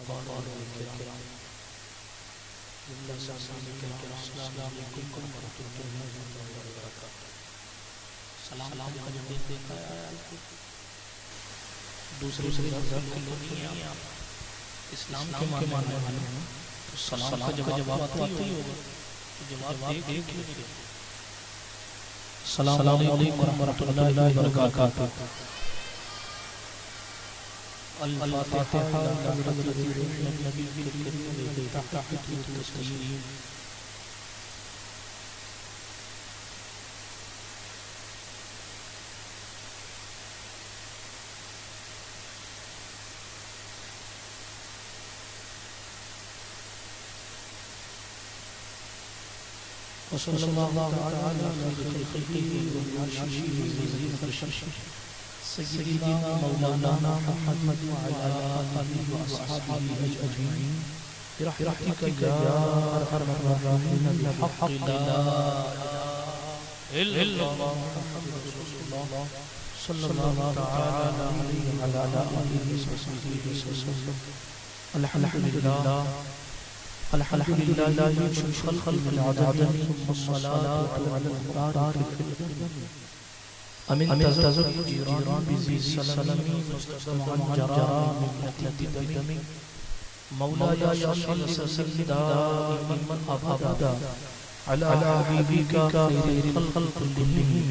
सलाम का जब देखा दूसरे नहीं है आप इस्लाम के मानने वाले हैं तो सलाम का जवाब आता ही होगा, जवाब दे क्यों नहीं देते। सलाम अलैकुम वरहमतुल्लाहि वबरकातुहू। अल-फातिहा वसल्लल्लाहु तआला अलैहि सय्यिदना मौलाना मुहम्मद व अला आलिहि व अस्हाबिहि अजमईन बिरहमतिका या अरहमर राहिमीन बिहक़्क़ि ला इलाहा इल्लल्लाह मुहम्मदुर रसूलुल्लाह सल्लल्लाहु तआला अलैहि व अला आलिहि व अस्हाबिहि वसल्लम। अल्हम्दुलिल्लाह अल्हम्दुलिल्लाह शुक्रुल खल्क़िल आदमी वस्सलातु अलल मुबारक अमिन तज़क्कुर जीरान बिज़ी सलमी मुस्तक़बल जरा मिन्नति दमी मौलाया या सल्लल्लाहु इमन अबदा अला हबीबिका खैरिल खल्क़ कुल्लिहिम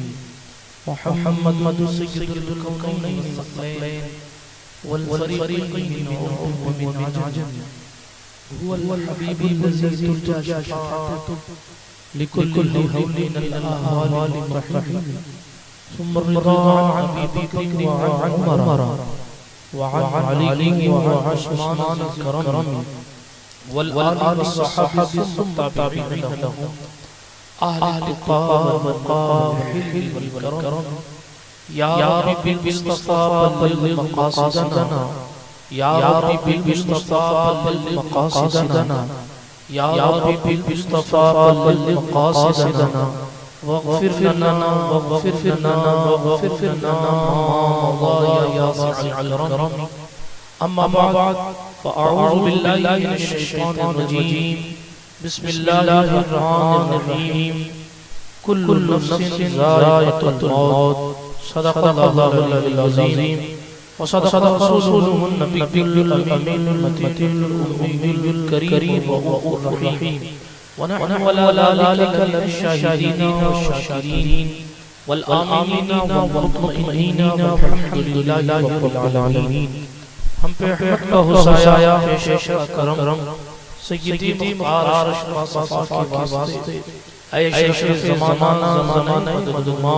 मुहम्मद सय्यिदुल कौनैन सक़लैन वल फरीक़ैन मिन अजम हुवल हबीबुल लज़ी तुरजा शफ़ाअतुहु लिकुल्लि हौलिन अल-अहवालि रहीम सुम्मा रिदा अन अबी बकर व अन उमर व अन अली व उस्मान करम वल आल सहाबी मुत्तबईन लहुम अहल क़ाब व क़ाहिल वल करम या रब्बी बिल मुस्तफ़ा बल्लिग़ मक़ासिदना या रब्बी बिल मुस्तफ़ा बल्लिग़ मक़ासिदना या रब्बी बिल मुस्तफ़ा बल्लिग़ मक़ासिदना वग़फ़िर लना वग़फ़िर लना वग़फ़िर लना मौला या वासिअल करम। अम्मा बाद फ़अऊज़ु बिल्लाहि मिनश शैतानिर रजीम बिस्मिल्लाहिर रहमानिर रहीम कुल्लु नफ्सिन ज़ाइक़तुल मौत सदक़ल्लाहुल अज़ीम व सदक़ रसूलुहुन नबियुल अमीनुल मतीनुल उम्मियुल करीम व रऊफ़ुर रहीम व नहनु अला ज़ालिका लमिश्शाहिदीन वश्शाकिरीन वल आमीनीन वल मुत्मईनीन वल्हम्दुलिल्लाहि रब्बिल आलमीन। हम पे रहमत का हुसाया पेश करम सय्यदी मुख्तार अशरफ के वास्ते ऐ शेख ज़माना मददुमा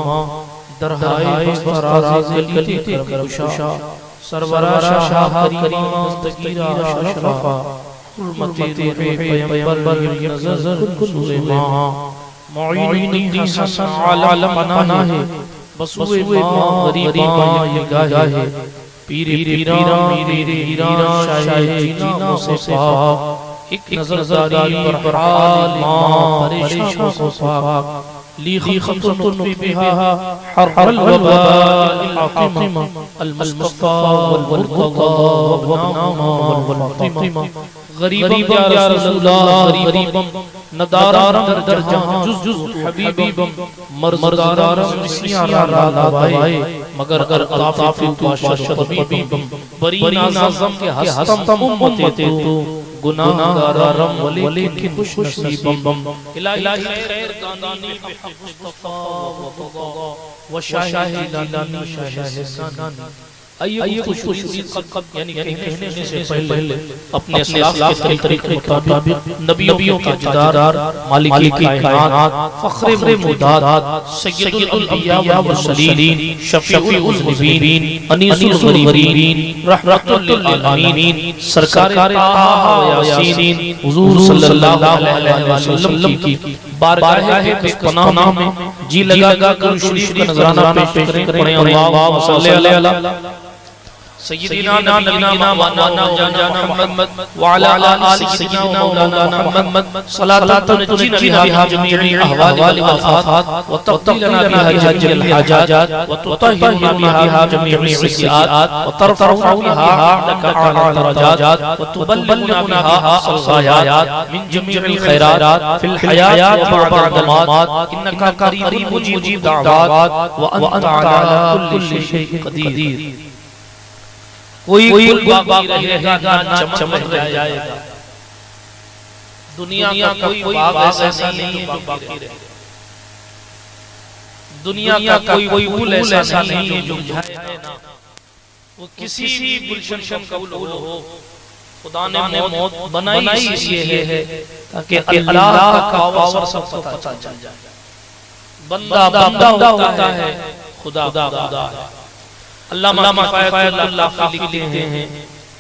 दरहाए फराज गली करकुशा सरवरा शाह करीमा मुस्तकीरा शरफा हुर्मते पैगंबर नज़र कुल्लुए मां मुईनुद्दीन हसन आलमना है बसुए मां गरीबा ये गाहे पीर पीरा मेरे हीरा शाह जीना से पाक एक नजरदारी पर हाल मां परेशान को पाक ली खतुन बिहा हरल वबाल आकिमा अल मुस्तफा वल मुर्तज़ा वबनामा वल फातिमा गरीब या रसूलल्लाह गरीबम नदारम दर जहां जुज हबीबम मर्ज़दारम रिसिया ला दवाए मगर अगर अल्ताफ बाशत हबीबम बरी नाज़म के हस्तम उम्मते तो गुनाहगारम वलेकिन खुश नसीबम इलाही खैर दानी बिहक़ मुस्तफा व बगा व शाहिदानी शाहिदानी। आइए कुछ यानी कहने से पहले अपने अखलाक के तरीके के मुताबिक नबियों का ताजदार मालिक कायनात फख्र मुदाद सय्यदुल अंबिया व मुरसलीन शफीउल मुज़निबीन अनीसुल गरीबीन रहमतुल लिल आलमीन सरकार ताहा व यासीन हुजूर सल्लल्लाहु अलैहि वसल्लम की बारगाह के पनाह में जी लगा कर शरीफ का नजराना पेश करें। पढ़ें अल्लाहुम्मा सल्ली अला सय्यिदिना नबीना व मौलाना मुहम्मद व अला आलि सय्यिदिना मौलाना मुहम्मद सलातन तुनजीना बिहा जमीअल अहवाल वल आफात व तक़दीलना बिहा जमीअल हाजात व तुतहिरुना बिहा जमीअल सय्यिआत व तरफउना बिहा लका अला दरजात व तुबल्लिगुना बिहा अल-गायात मिन जमीअल खैरात फिल हयात व बअदल मौत इन्नका करीबुन मुजीब दाअवात व अंता अला कुल्लि शैइन कदीर। कोई बाकी रहेगा ना चमक रह जाएगा। दुनिया का कोई बाग ऐसा नहीं जो बाकी रहे। दुनिया का कोई फूल ऐसा नहीं है जो मुरझाए ना। वो किसी भी गुलशन का फूल हो, खुदा ने मौत बनाई इसलिए है ताकि अल्लाह का पावर सब पता चल जाए। बंदा बंदा होता है, खुदा खुदा है। अल्लामा किफायतुल्लाह लिखते हैं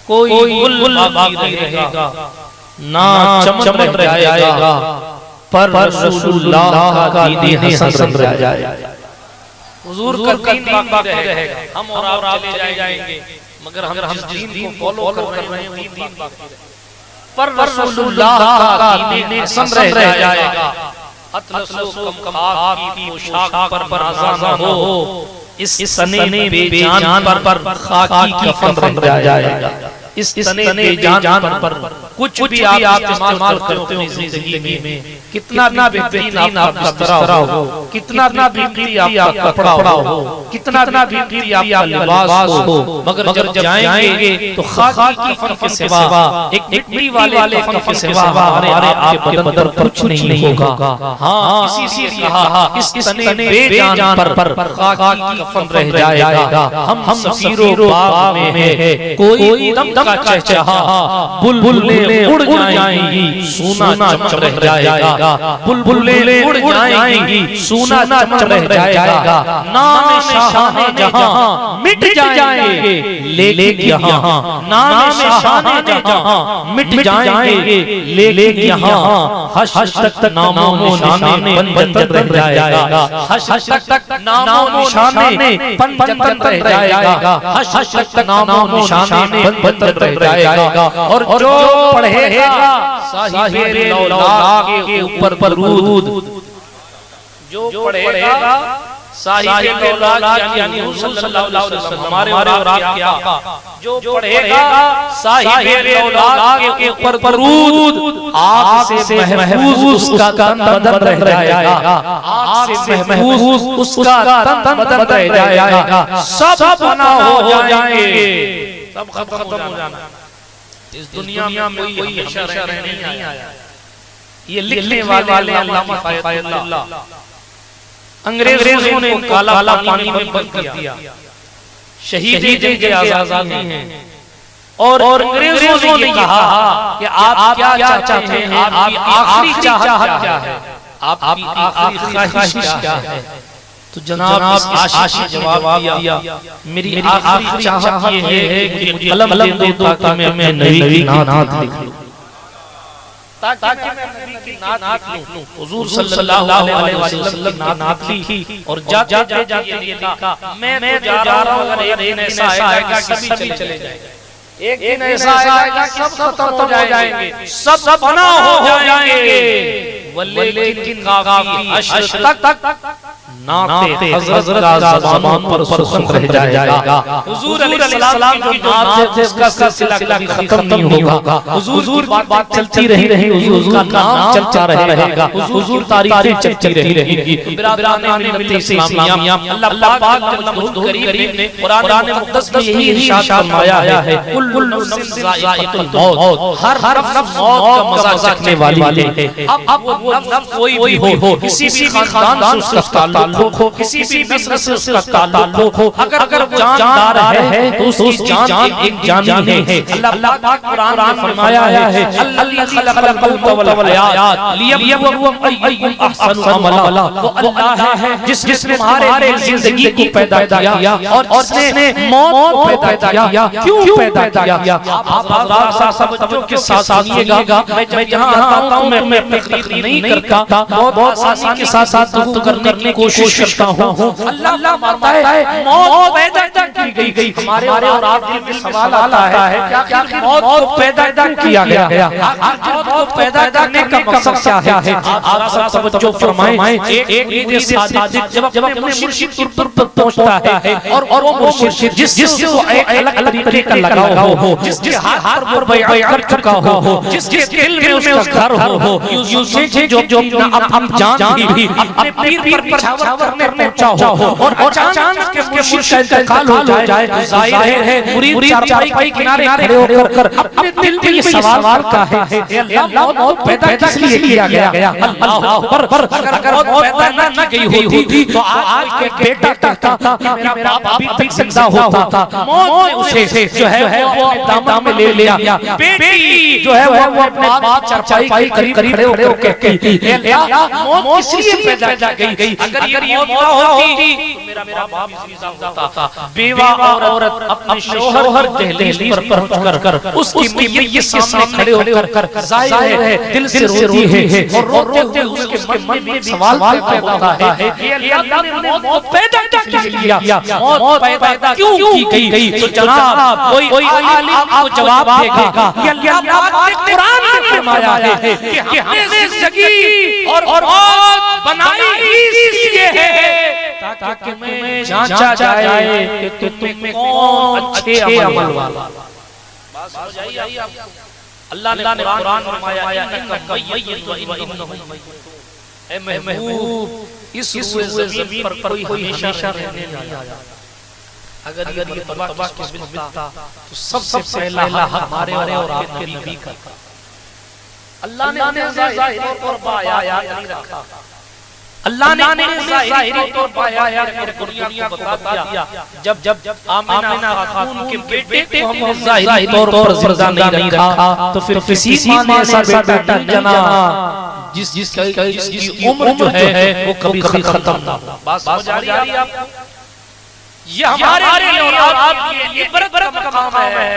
कोई गुल बाकी रहेगा ना चमक रह जाएगा पर रसूलुल्लाह का दीन हसन रह जाएगा। हुजूर का दीन बाकी रहेगा। हम और आप चले जाएंगे मगर हम जिस दीन को फॉलो कर रहे हैं वो दीन बाकी रहेगा पर रसूलुल्लाह का दीन हसन रह जाएगा। अतलसो कम की पोशाक पर नाज़ा हो, इस सने बेजान पर खाकी कफन रह जाएगा। इस सने बेजान पर कुछ भी आप इस्तेमाल करते हो जिंदगी में, कितना भी बेहतरीन आपका बिस्तर हो, कितना भी कीमती आपका कपड़ा हो, कितना भी कीमती आपका लिबास हो, मगर जब जाएंगे तो खाकी कफन के सिवा, एक मिट्टी वाले कफन के सिवा हमारे आपके बदन पर कुछ नहीं होगा। हाँ, इसी से कहा इस सने बेजान पर खाकी कफन रह जाएगा। हम नसीरो बाग में है, कोई दम का चहचहा, बुलबुलें उड़ जाएंगी, सूना चमक रह जाएगा। बुलबुलें उड़ जाएंगी, सूना चमक रह जाएगा। नाम शाह जहां मिट जाएंगे, लेकिन यहाँ नाम शाह जहां मिट जाएंगे, लेकिन यहाँ हश तक नामो निशाने पंजन रह जाएगा। हश तक नामो निशाने पंजन रह जाएगा। हश तक नामो निशाने पंजन रह जाएगा। और जो पढ़ेगा साहिबे लौलाक के ऊपर दरूद, जो पढ़ेगा साहिबे लौलाक यानी सल्लल्लाहु अलैहि वसल्लम हमारे और आपके आका, जो पढ़ेगा साहिबे लौलाक के ऊपर दरूद, आग से महफूज उसका तन बदन रह जाएगा। आग से महफूज उसका तन बदन रह जाएगा। सब फना हो जाएंगे, सब खत्म हो जाना। इस दुनिया में कोई हमेशा रहने नहीं आया। ये लिखने वाले अल्लामा किफायतुल्लाह अंग्रेजों ने काला पानी में बंद कर दिया। शहीद जंग आज़ादी हैं और अंग्रेजों ने कहा कि आप क्या चाहते हैं, आपकी आखिरी चाहत क्या है, आपकी आखिरी ख्वाहिश क्या है। तो जनाब आशिक जवाब दिया, मेरी आखिरी चाहत ये है कि मुझे कलम दे दो ताकि मैं नबी की नात लिख लूं, ताकि मैं नबी की नात लूं। हुजूर सल्लल्लाहु अलैहि वसल्लम की नात लिखी और जाते ये लिखा, मैं जा रहा हूं, अगर एक दिन ऐसा आएगा कि सभी चले जाएंगे, एक दिन ऐसा आएगा सब खत्म हो जाएंगे, सब फना हो जाएंगे, लेकिन काफी अशर तक नाते हज़रत का ज़बान पर सुखन रह जाएगा। हुजूर अलैहिस्सलाम की जो नात है उसका सिलसिला खत्म नहीं होगा। हुजूर की बात चलती रहेगी, हुजूर का नाम चलता रहेगा, हुजूर तारीफें चलती रहेंगी। बिरादराने मिल्लत इस्लामिया, अल्लाह पाक मखलूक करीम ने कुरान मुक़द्दस में यही इरशाद फरमाया है, कुल्लु नफ्सिन ज़ाइक़तुल मौत, हर नफ्स मौत का मज़ा चखने वाली है। अब वो नफ्स कोई भी हो, किसी भी खानदान से उसका ताल्लुक हो, किसी भी नस्ल से उसका ताल्लुक हो, अगर वो जानदार है तो उसकी जान एक जानी है। अल्लाह पाक कुरान में फरमाया है, अल्लज़ी खलक़ल मौत वल हयात लियब्लुवकुम अय्युकुम अहसनु अमला। वो अल्लाह है जिसने तुम्हारे जिंदगी को पैदा किया और उसने मौत पैदा किया। क्यों पैदा किया? आप सब तवज्जो के साथ सुनिएगा। मैं जहां आता हूं मैं अपनी तकरीर नहीं नहीं करता, बहुत आसानी के साथ साथ दुख करने की कोशिश करता हूँ। अल्लाह मानता है मौत पैदा की गई। हमारे और आपके दिल में सवाल आता है क्या मौत को पैदा किया गया? मौत को पैदा करने का मकसद क्या है? आप सब तवज्जो फरमाएं। एक मुरीद सादिक जब अपने मुर्शिद पर पहुंचता है और वो मुर्शिद जिससे वो अलग तरीके का लगाव हो, जिसके हाथ पर बैत कर चुका हो, जिसके दिल में उसका घर हो, यूं जो अपनी जान भी अपने पीर पर न्यौछावर करने पहुंचा हो और अचानक के मुर्शिद का इंतकाल हो जाए, जाहिर है मुरीद चारपाई किनारे खड़े होकर अपने दिल में ये सवाल का है, अल्लाह मौत पैदा किस लिए किया गया? अल्लाह अगर मौत पैदा न की होती तो आज के बेटा कहता कि मेरा बाप अभी तक जिंदा होता। मौत उसे जो है वो दामन में ले लिया। बेटी जो है वो अपने बाप चारपाई के करीब खड़े होकर कहती अल्लाह मौत इसलिए पैदा गई, अगर ये मौत होती तो मेरा बाप जिंदा होता। बेवा औरत अपने शौहर दहलीज पर पहुंचकर उसकी मैयत के सामने खड़े होकर जाहिर है दिल से रोती है और रोते हुए उसके मन में सवाल पैदा होता है कि अल्लाह ने मौत पैदा क्यों किया? मौत पैदा क्यों की गई? तो जनाब कोई आलिम आपको जवाब देगा कि अल्लाह पाक ने कुरान में फरमाया है कि हमने जिंदगी और मौत बनाई इसलिए है ताकि तुम्हें जांचा जाए कि तुम में कौन अच्छे अमल वाला। बात समझ आई आपको? अल्लाह ने कुरान में फरमाया इन्नका मय्यित व इन्नहुम मय्यितून। ऐ महबूब इस रूए ज़मीन पर कोई हमेशा रहने नहीं आया। अगर ये तबाह किस्मत था तो सबसे पहला हक हमारे और आपके नबी का। अल्लाह ने अपने ज़ाहिरी तौर पर आयात नहीं रखा, अल्लाह ने ज़ाहिरी तौर पर आयात दुनिया को बता दिया। जब आमिना खातून के बेटे को हमने ज़ाहिरी तौर पर जिंदा नहीं रखा तो फिर किसी मां ने ऐसा बेटा जना जिसकी उम्र जो है वो कभी खत्म ना हो। बात समझ आ रही है आपको? ये हमारे लिए और आपके लिए इबरत का मकाम है,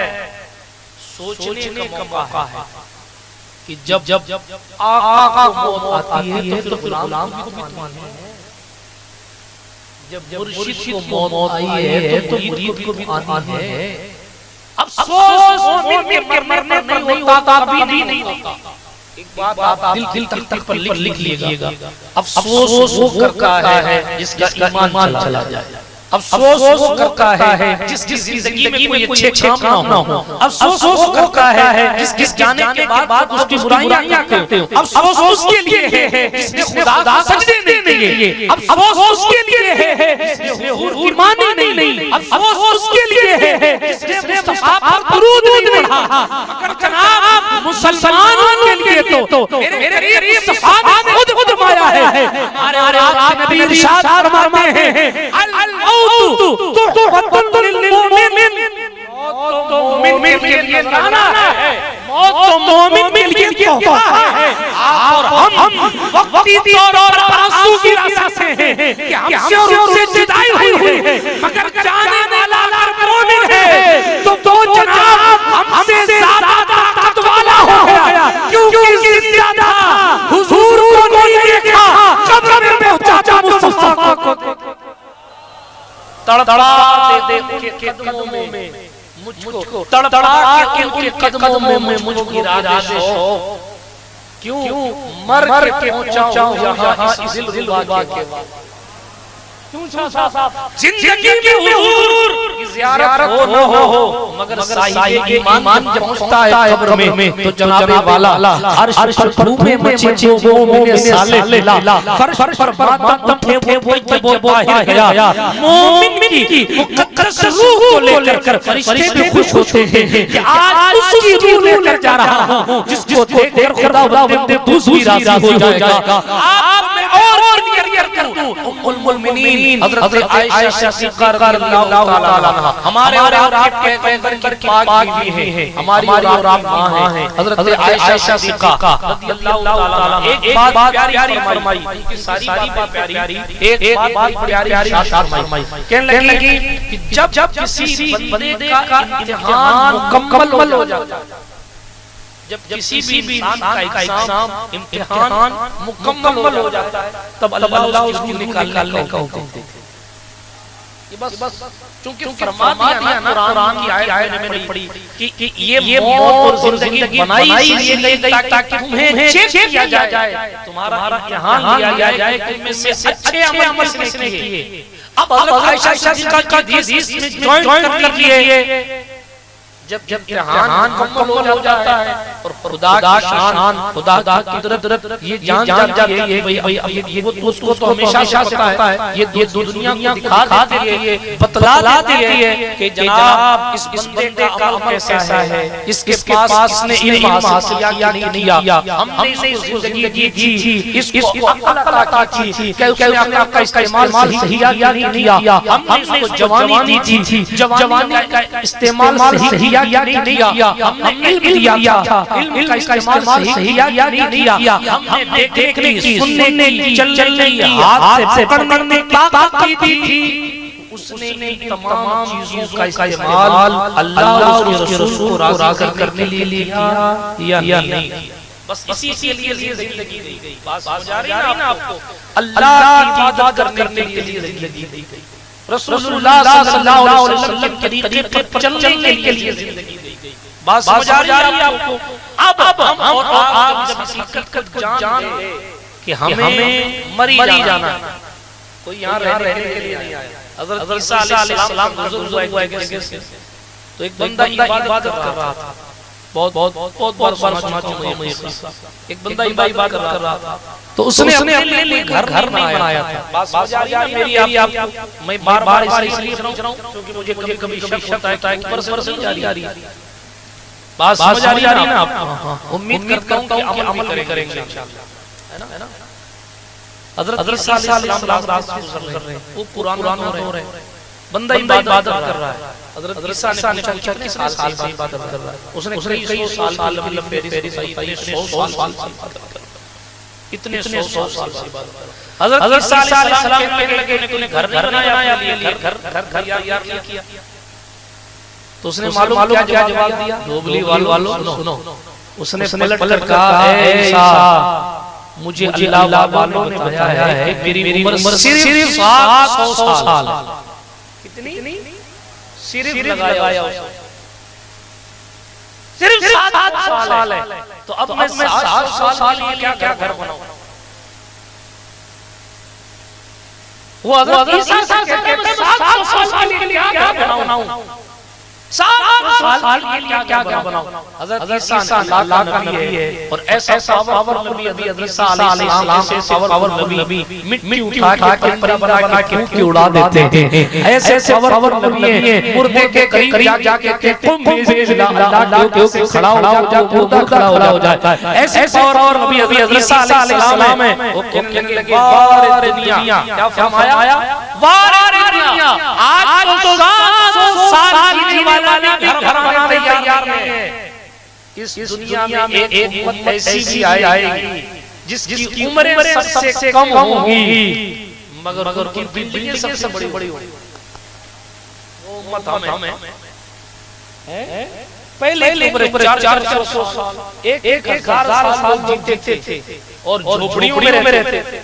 सोचने का मौका है कि जब आका को मौत आती है तो फिर गुलाम को भी माने। जब मुर्शिद को मौत आई है तो मुरीद को भी आनी है। अफसोस मोमिन के मरने पर नहीं होता, कभी नहीं होता। एक बात आप दिल तख्त पर लिख लीजिएगा, अफसोस वो करता है जिसका ईमान चला जाए। अफसोस वो करता है जिसकी जिंदगी में कोई अच्छे काम ना हो। अफसोस वो करता है जिसके जाने के बाद उसकी बुराइयां करते हो। अफसोस उसके लिए है जिसने खुदा को सजदे नहीं दिए। अफसोस उसके लिए है जिसने ईमान ही नहीं। अफसोस उसके लिए है जिसने मुस्तफा पर दुरूद नहीं पढ़ा। मगर जनाब मुसलमानों के लिए तो मेरे करीम सहाबा ने खुद फरमाया है, हमारे आका नबी इरशाद फरमाते हैं अल मोमिन के लिए लाना है, मौत तो मोमिन के लिए तोहफा है। और हम वक्ती तौर पर आंसू की राशि से हैं कि हमसे और उनसे जुदाई हुई है, मगर जाने वाला अगर मोमिन है तो जनाब हमसे ज्यादा ताकत वाला हो गया, क्योंकि ज्यादा हुजूर को नहीं देखा, कब्र में पहुंचा मुस्तफा को तड़तड़ा दे के कदमों में मुझको, तड़तड़ा के उनके कदमों में मुझको राज़ हो। क्यों मर के पहुंचाऊं यहाँ इस दिलरुबा के बाद। जिंदगी में हुजूर की ज़ियारत हो न हो, मगर साहिब ईमान जब पहुंचता है कब्र में तो जनाबे वाला अर्श पर घूमे मचे वो मोमिन साले ला फर्श पर मातम थे वो बाहर गया। मोमिन की मुकद्दस रूह को लेकर फरिश्ते भी खुश होते हैं कि आज उसकी रूह लेकर जा रहा हूं जिसको देखकर खुदा बंदे दूसरी राज़ी हो जाएगा। आप मैं और क्लियर करूं, उम्मुल मोमिनीन हजरत आयशा सिद्दीक़ा रज़ियल्लाहु ताला अन्हा हमारे और आपके पैगंबर की पाक भी है, हमारी और आप मां हैं हजरत आयशा सिद्दीक़ा रज़ियल्लाहु ताला अन्हा। एक बात प्यारी फरमाई, उनकी सारी बात प्यारी, एक बात प्यारी इरशाद फरमाई, कहने लगी कि जब किसी बंदे का इम्तिहान मुकम्मल हो जाता है, जब किसी भी इंसान का एग्जाम इम्तिहान मुकम्मल हो जाता है तब अल्लाह उसको निकालने का हुक्म देता है। ये बस चूंकि फरमा दिया ना कुरान की आयत मैंने पढ़ी कि ये मौत और जिंदगी बनाई इसलिए गई ताकि तुम्हें चेक किया जाए, तुम्हारा इम्तिहान लिया जाए कि तुम में से अच्छे अमल किसने किए। अब आयशा सिद्दीक़ा का हदीस में जॉइन कर लिए जब इम्तिहान मुकम्मल हो जाता है और खुदा की शान, खुदा की कुदरत ये जान जाती है भाई ये उसको तो हमेशा पता है, ये दुनिया को दिखा देती है, बतला देती है कि जनाब इस बंदे का अमल कैसा है, इसके पास इसने इल्म हासिल किया नहीं किया, हमने इसको जिंदगी दी, इसको अक्ल अता की, क्या उसने अक्ल का इस्तेमाल सही किया नहीं किया, हमने इसको जवानी दी थी, जवानी का इस्तेमाल सही या नहीं किया, हमने इल्म दिया था, इल्म का इस्तेमाल सही या नहीं किया, हमने देखने की, सुनने की, चलने की, हाथ से पकड़ने की ताकत थी, उसने तमाम चीजों का इस्तेमाल अल्लाह और उसके रसूल को राज़ी करने के लिए किया या नहीं। बस इसी के लिए जिंदगी दी गई। बात समझ आ रही है ना आपको? अल्लाह की इबादत करने के लिए जिंदगी दी गई, रसूलुल्लाह सल्लल्लाहु अलैहि वसल्लम के तरीके पर चलने के लिए जिंदगी दी गई। बात समझ आ रही है आपको? अब हम और आप जब इस हकीकत जान ले कि हमें मरी जाना, कोई यहाँ रहने के लिए नहीं आया। हज़रत ईसा अलैहिस्सलाम गुज़र हुआ किसी से, तो एक बंदा इबादत कर रहा था, बहुत बार सुना चुका हूं ये किस्सा। एक बंदा इबादत कर रहा था, तो उसने अपने लिए घर बनाया था। बात समझ आ रही है मेरी आप? मैं बार-बार इसलिए पूछ रहा हूं क्योंकि मुझे कभी-कभी शक होता है कि परस नहीं जा रही है। बात समझ आ रही है ना आप? उम्मीद करता हूं कि अमल करेंगे इंशाअल्लाह, है ना? हज़रत सल्लल्लाहु अलैहि वसल्लम रास्ते गुजर रहे हैं, वो पुराना दौर है, बंदा इबादत कर रहा है। हज़रत ईसा ने पूछा कितने साल से इबादत कर रहा है? उसने कई साल लंबी फेरी सही 100 साल इतने 100 साल से इबादत कर रहा है। हज़रत ईसा अलैहिस्सलाम कहने लगे तूने घर नहीं बनाया, घर यार किया। तो उसने मालूम क्या जवाब दिया? डोबली वालों सुनो, उसने पलट कहा है ईसा, मुझे अल्लाह वालों ने बताया है कि मेरी उम्र सिर्फ 700 साल है। कितनी? सिर्फ लगाया सिर्फ 700 साल है। तो अब मैं 700 साल के लिए क्या घर बनाऊं? वो हज़रत ईसा से कहते हैं 700 साल के लिए क्या बनाऊं? 700 साल के लिए क्या बनाऊं? हज़रत ईसा अल्लाह का नबी है और ऐसा पावर नबी हज़रत ईसा अलैहिस्सलाम से पावर नबी मिट्टी उठा के बना के फूंक के उड़ा देते हैं। ऐसे पावर नबी है, मुर्दे के करीब जाके कहते तुम अल्लाह के ऊपर खड़ा हो जा, मुर्दा खड़ा हो जाता है। ऐसे पावर नबी हज़रत ईसा अलैहिस्सलाम है। वो कहने लगे वारे दुनिया, क्या फरमाया? वारे दुनिया, आज तो 700 साल जीने वाला घर बनाने तैयार नहीं है। इस दुनिया में एक उम्मत ऐसी भी आएगी जिसकी उम्रें सबसे कम होंगी मगर उनकी बिल्डिंगें सबसे बड़ी होंगी। वो उम्मत हम हैं। पहले उम्र 400 साल, 1000 साल जीते थे और झोपड़ियों में रहते थे।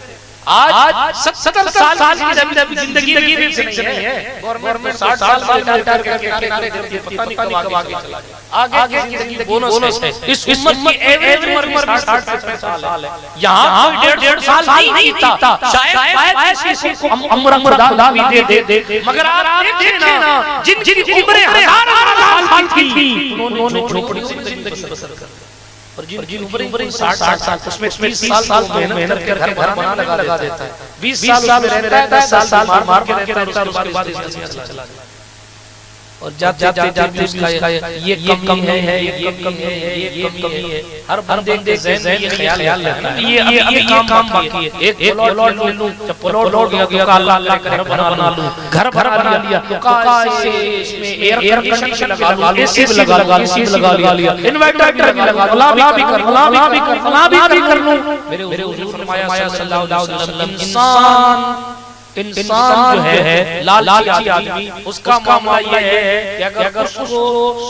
आज 70 साल की जिंदगी भी फिक्स नहीं है। गवर्नमेंट 60 साल में रिटायर करके किनारे करती है, पता नहीं कब आगे चला जाए। आगे की जिंदगी बोनस है। इस उम्मत की एवरेज उम्र 60 से 65 साल है। यहाँ कोई 1.5 साल नहीं जीता, शायद किसी को उम्र खुदा भी दे। मगर आप देखिए ना, जिनकी उम्रें 1000 साल की थी उन्होंने झोपड़ियों में जिंदगी बसर कर, और जिन उम्रें 60 साल उसमें 30 साल मेहनत करके घर बनाने लगा देता है, 20 साल में रहता है, 10 साल मार के रहता है, उसके बाद इसमें चला जाता है। और जाते उसका ये कम है, ये कमी है। हर बंदे के ज़हन में ये ख्याल रहता है ये काम बाकी है। एक प्लॉट ले लूं, जब प्लॉट हो गया अल्लाह घर बना लूं, घर बना लिया, इसमें एयर कंडीशन लगा लूं, एसी लगा लिया, इन्वर्टर भी लगा लूं। मेरे हुजूर फरमाया सल्लल्लाहु अलैहि वसल्लम, इंसान इंसान जो है लालची आदमी, उसका मामला ये है कि अगर उसको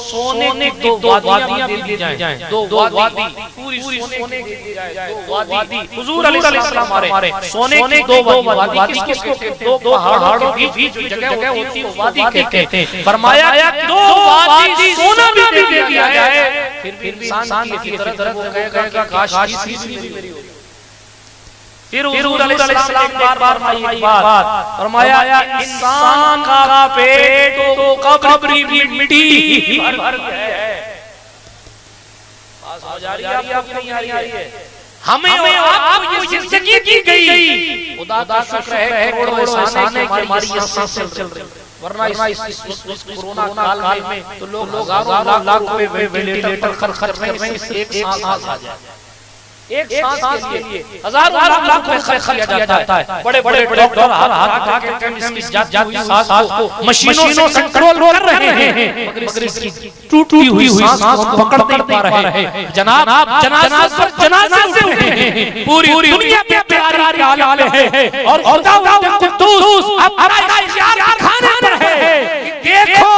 सोने की दो वादियां दी जाएं, दो वादी पूरी सोने की दी जाए, दो वादी हुजूर अलैहिस्सलाम हमारे सोने की दो वादी किसको दो पहाड़ों के बीच जगह होती है वादी कहते हैं। फरमाया दो वादी सोना भी दे दिया जाए फिर भी इंसान की तरफ वो कहेगा काश तीसरी भी मेरी हो। फिर हुजूर अलैहिस्सलाम बार बात फरमाया इंसान का पेट तो कब्र की मिट्टी भर है। पास हो जा रही है आपको नहीं आ रही है? हमें और आपको ये जिंदगी दी गई खुदा का शुक्र है, करोड़ों एहसान है कि हमारी ये सांसें चल रही, वरना इस कोरोना काल में तो लोग लाख में वेंटिलेटर खर्च कर रहे हैं एक सांस आ जाए, एक सांस के लिए हजारों लाख में खर्च किया जाता है। बड़े बड़े डॉक्टर हाथ के इस जाती सांस को मशीनों से कंट्रोल कर रहे हैं, मगर इसकी टूटी हुई सांस को पकड़ नहीं पा रहे हैं। जनाब जनाजे उठे हैं, पूरी दुनिया पे प्यारी आलम है और खुदा कुद्दूस अपना इख्तियार खाने पर है। देखो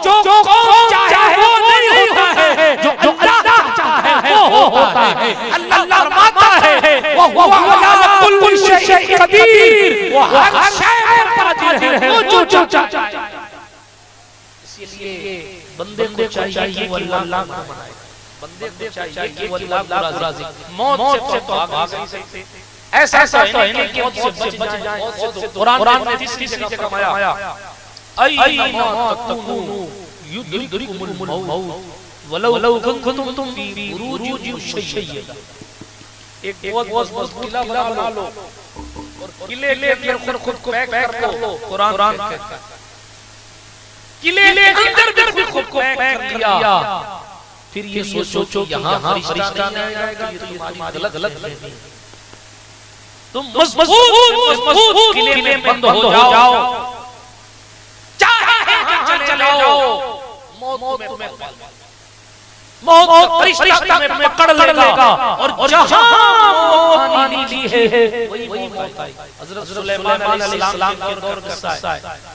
जो कौन चाहे वो नहीं होता है, जो अल्लाह चाहे वो होता है। अल्लाह फरमाता है वो अला कुल्लि शैइन कदीर, वो हर शय पर कादिर है, वो जो चाहता है। इसलिए बंदे को चाहिए वो अल्लाह को मनाए, बंदे को चाहिए कि वो अल्लाह को राजी। मौत से तो भाग नहीं सकते, ऐसा तो है नहीं कि मौत से बच जाए। कुरान ने तीसरी जगह फरमाया अय्युमा तकूनु युदरिकुमुल मौत वलौ कुंतुम फी बुरूजिन मुशय्यदा। एक बहुत किला बना लो और किले के अंदर खुद को पैक कर लो। कुरान कहता है किले के अंदर भी खुद को पैक कर लिया, फिर ये सोचो कि यहाँ फरिश्ता नहीं आएगा, ये तुम्हारी गलत है। तुम मजबूत किले में बंद हो जाओ, चाहे जहां चले जाओ, मौत में तुम्हें मौत फरिश्ता में पकड़ लेगा और जहां मौत आनी ली है वही मौत आई। हजरत सुलेमान अलैहिस्सलाम के दौर का किस्सा है।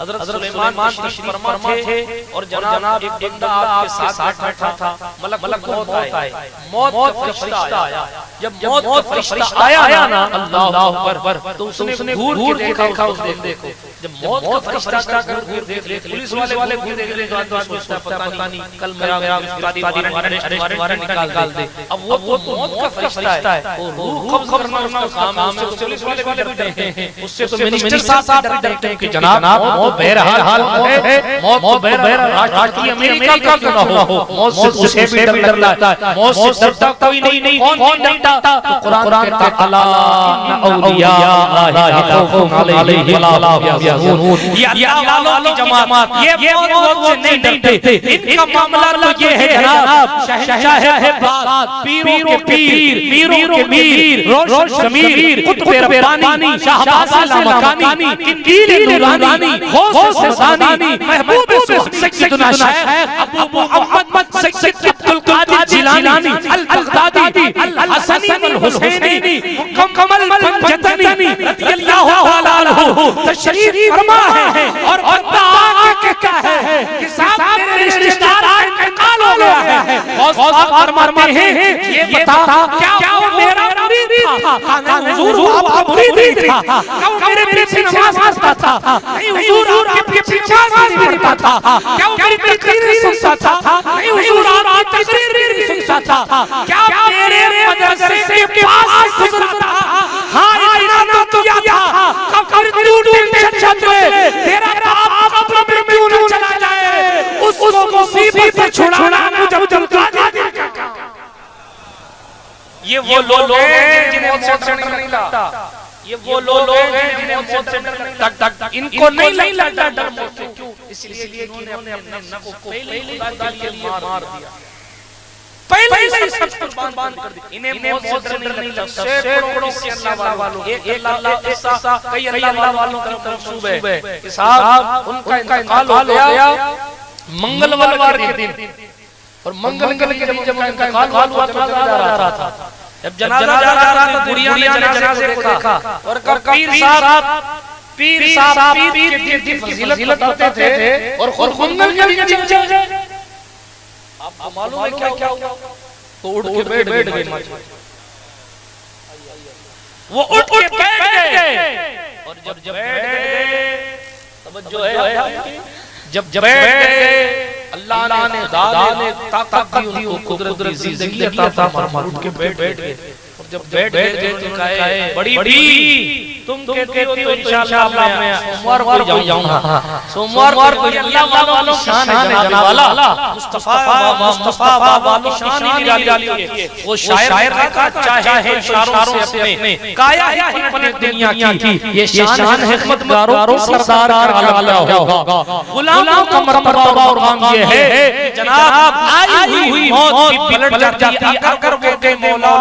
हजरत सुलेमान तशरीफ फरमा थे और जनाब एक बंदा आपके साथ बैठा था, मलक मौत आए, मौत का फरिश्ता आया। जब मौत का फरिश्ता आया ना, अल्लाहु अकबर, तो उसने घूर के देखा, देखो जब मौत का फरिश्ता घूर देख, पुलिस वाले घूर देख रहे हैं, तो सोचता पता नहीं कल मेरा वारंट निकाल दे। अब वो तो मौत का फरिश्ता है, वो रूह कब्ज करना उसका काम है, उससे पुलिस वाले भी डरते हैं, उससे तो मिनिस्टर साहब डरते हैं कि जनाब मौत बहरहाल है, मौत बहरहाल राष्ट्रीय अमेरिका का क्यों ना हो, मौत से उसे भी डर लगता है, मौत से डरता कोई नहीं, कौन डरता? तो कुरान कहता है अला औलिया अल्लाह खौफुन अलैहिम वला हुम यहज़नून। ये अल्लाह वालों की जमात, ये मौत से नहीं डरते। इनका मामला तो ये है जनाब शहंशाह है बात, पीरों के पीरों के मीर, रोश ज़मीर, कुतुब रब्बानी, शाहबाज़ लामकानी, किंदील नूरानी, गौस से सानी, महबूब सैयदना शेख अबू मुहम्मद सैयद अब्दुल कादिर जिलानी अल बगदादी अल हसनी वल हुसैनी मुकम्मल पंजतनी रदियल्लाहु ताला अन्हु तशरीफ फरमा है और बंदा आके कहता है कि साहब मेरे रिश्तेदार का इंतकाल हो गया है। और फरमाते हैं ये बता क्या वो मेरा मुरीद था? हुजूर आपका मुरीद था। क्या वो मेरे पीछे नमाज पढ़ता था? नहीं हुजूर आपके पीछे नमाज नहीं पढ़ता था। क्या वो मेरी तकरीर सुनता था? नहीं हुजूर आपकी तकरीर नहीं सुनता था। क्या मेरे मदरसे के पास गुजरा था? हाँ इतना तो किया था। कब्र तू टेंशन ले, तेरा बाप कब्र में क्यों न चला जाए, उसको मुसीबत से छुड़ाना मुझे ये वो लोग हैं जिन्हें मौत से डर नहीं लगता, ये वो लोग हैं जिन्हें मौत से डर नहीं लगता, इनको नहीं लगता डर मौत से। क्यों? इसलिए कि इन्होंने अपने नफ्स को पहले ही खुदा के लिए मार दिया, पहले ही सब कुर्बान कर दिया। इन्हें मौत से डर नहीं लगता। सैकड़ों से अल्लाह वालों, एक अल्लाह ऐसा कई अल्लाह वालों की तरफ सुबह कि साहब उनका इंतकाल हो गया मंगलवार के दिन, और मंगल के दिन जब उनका इंतकाल हुआ तो जा रहा था, जब जनाजा जा रहा था दुनिया ने जनाजे को देखा और पीर साहब पीर साहब पीर की फजीलत बताते थे और खुद मंगल के लिए चल जाए। आपको मालूम है क्या क्या हुआ? तो उठ के बैठ गए, वो उठ के बैठ गए और जब बैठ गए तवज्जो है, जब बैठ गए अल्लाह ने खुदा ने ताकत दी उनको, कुदरत दी जिंदगी अता फरमा, उठ के बैठ गए। और जब बैठ गए तो कहे बड़ी तुम कहती हो तो इंशाअल्लाह मैं सोमवार को जाऊंगा, सोमवार को अल्लाह वालों की शान है जनाब वाला, मुस्तफा वालों की शान ही निराली है। वो शायर का चाहे इशारों से अपने काया है अपने दुनिया की, ये शान है खिदमतगारों सरदार का आला होगा। गुलामों का मर्तबा और काम ये है जनाब आई हुई मौत भी पलट जाती है अगर वो कहे मौला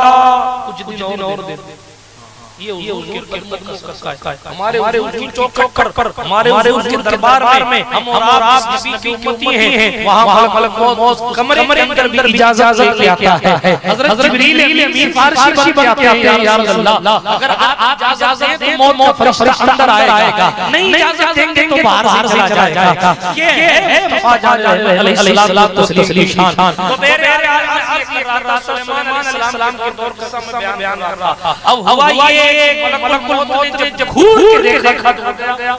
कुछ दिन और दे दे। ये उनकी किस्मत का हमारे उनकी चौखट पर हमारे उनके दरबार में हम और आप जिसकी उम्मती हैं वहां मलक मौत कमरे के अंदर भी इजाजत लेके आता है। हजरत जिब्रील अमीन फारसी बन के आते हैं, या अल्लाह अगर आप इजाजत दें तो मौत का फरिश्ता अंदर आएगा, नहीं इजाजत देंगे तो बाहर से चला जाएगा। ये है मुस्तफा जान अलैहिस्सलातु वस्सलाम। तो मेरे सुलेमान अलैहिस्सलाम के दौर का मैं बयान कर रहा। अब हुआ ये मलकुल मौत ने जब घूर के देखा तो गया,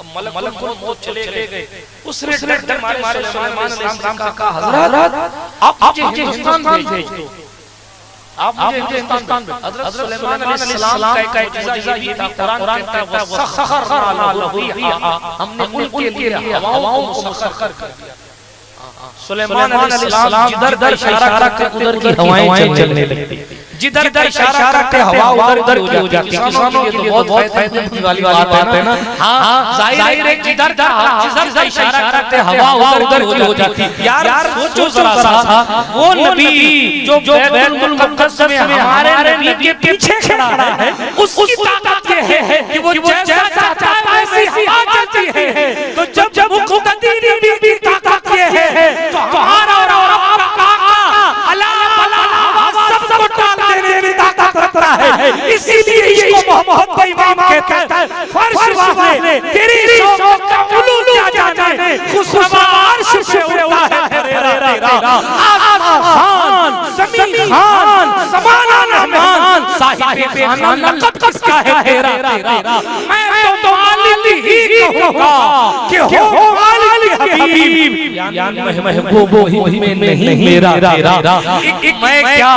अब मलकुल मौत चले गए। उसने डर मारे सुलेमान अलैहिस्सलाम से कहा हजरत आप मुझे हिंदुस्तान भेज दो, आप मुझे हिंदुस्तान भेज। हजरत सुलेमान अलैहिस्सलाम का एक मुआजिजा ये था, कुरान कहता है वसखरना लहू रिहा, हमने उनके लिए हवाओं को मुसख्खर कर दिया। सुलेमान अलैहिस्सलाम जिधर इशारा करते उधर की हवाएं चलने लगती, जिधर इशारा करते हवा उधर की हो जाती। किसानों के लिए बहुत फायदेमंद वाली बात है ना। हां जाहिर है जिधर इशारा करते हवा उधर हो जाती। यार सोचो जरा सा, वो नबी जो बैतुल मुक़द्दस में हमारे नबी के पीछे खड़ा है, उसकी ताकत ये है कि वो जैसा चाहता है वैसी हवा चलती है। तो जब मुक़द्दस नबी की ताकत ये है तो हमारा और आपका अला बला हवा सबको टाल देने की ताकत रखता है। इसीलिए इसको मोहम्मद का इमाम कहता है फर्श वाले तेरी शौक का उलू क्या जाने, खुशबू अर्श से उड़ता है तेरा आसमान ज़मीन खान समाना रहमान साहिब खाना लक़ब किसका है तेरा। मैं तो मालिक ही कहूँगा कि हो मालिक हबीब, यानी महबूब ही में नहीं मेरा तेरा। मैं क्या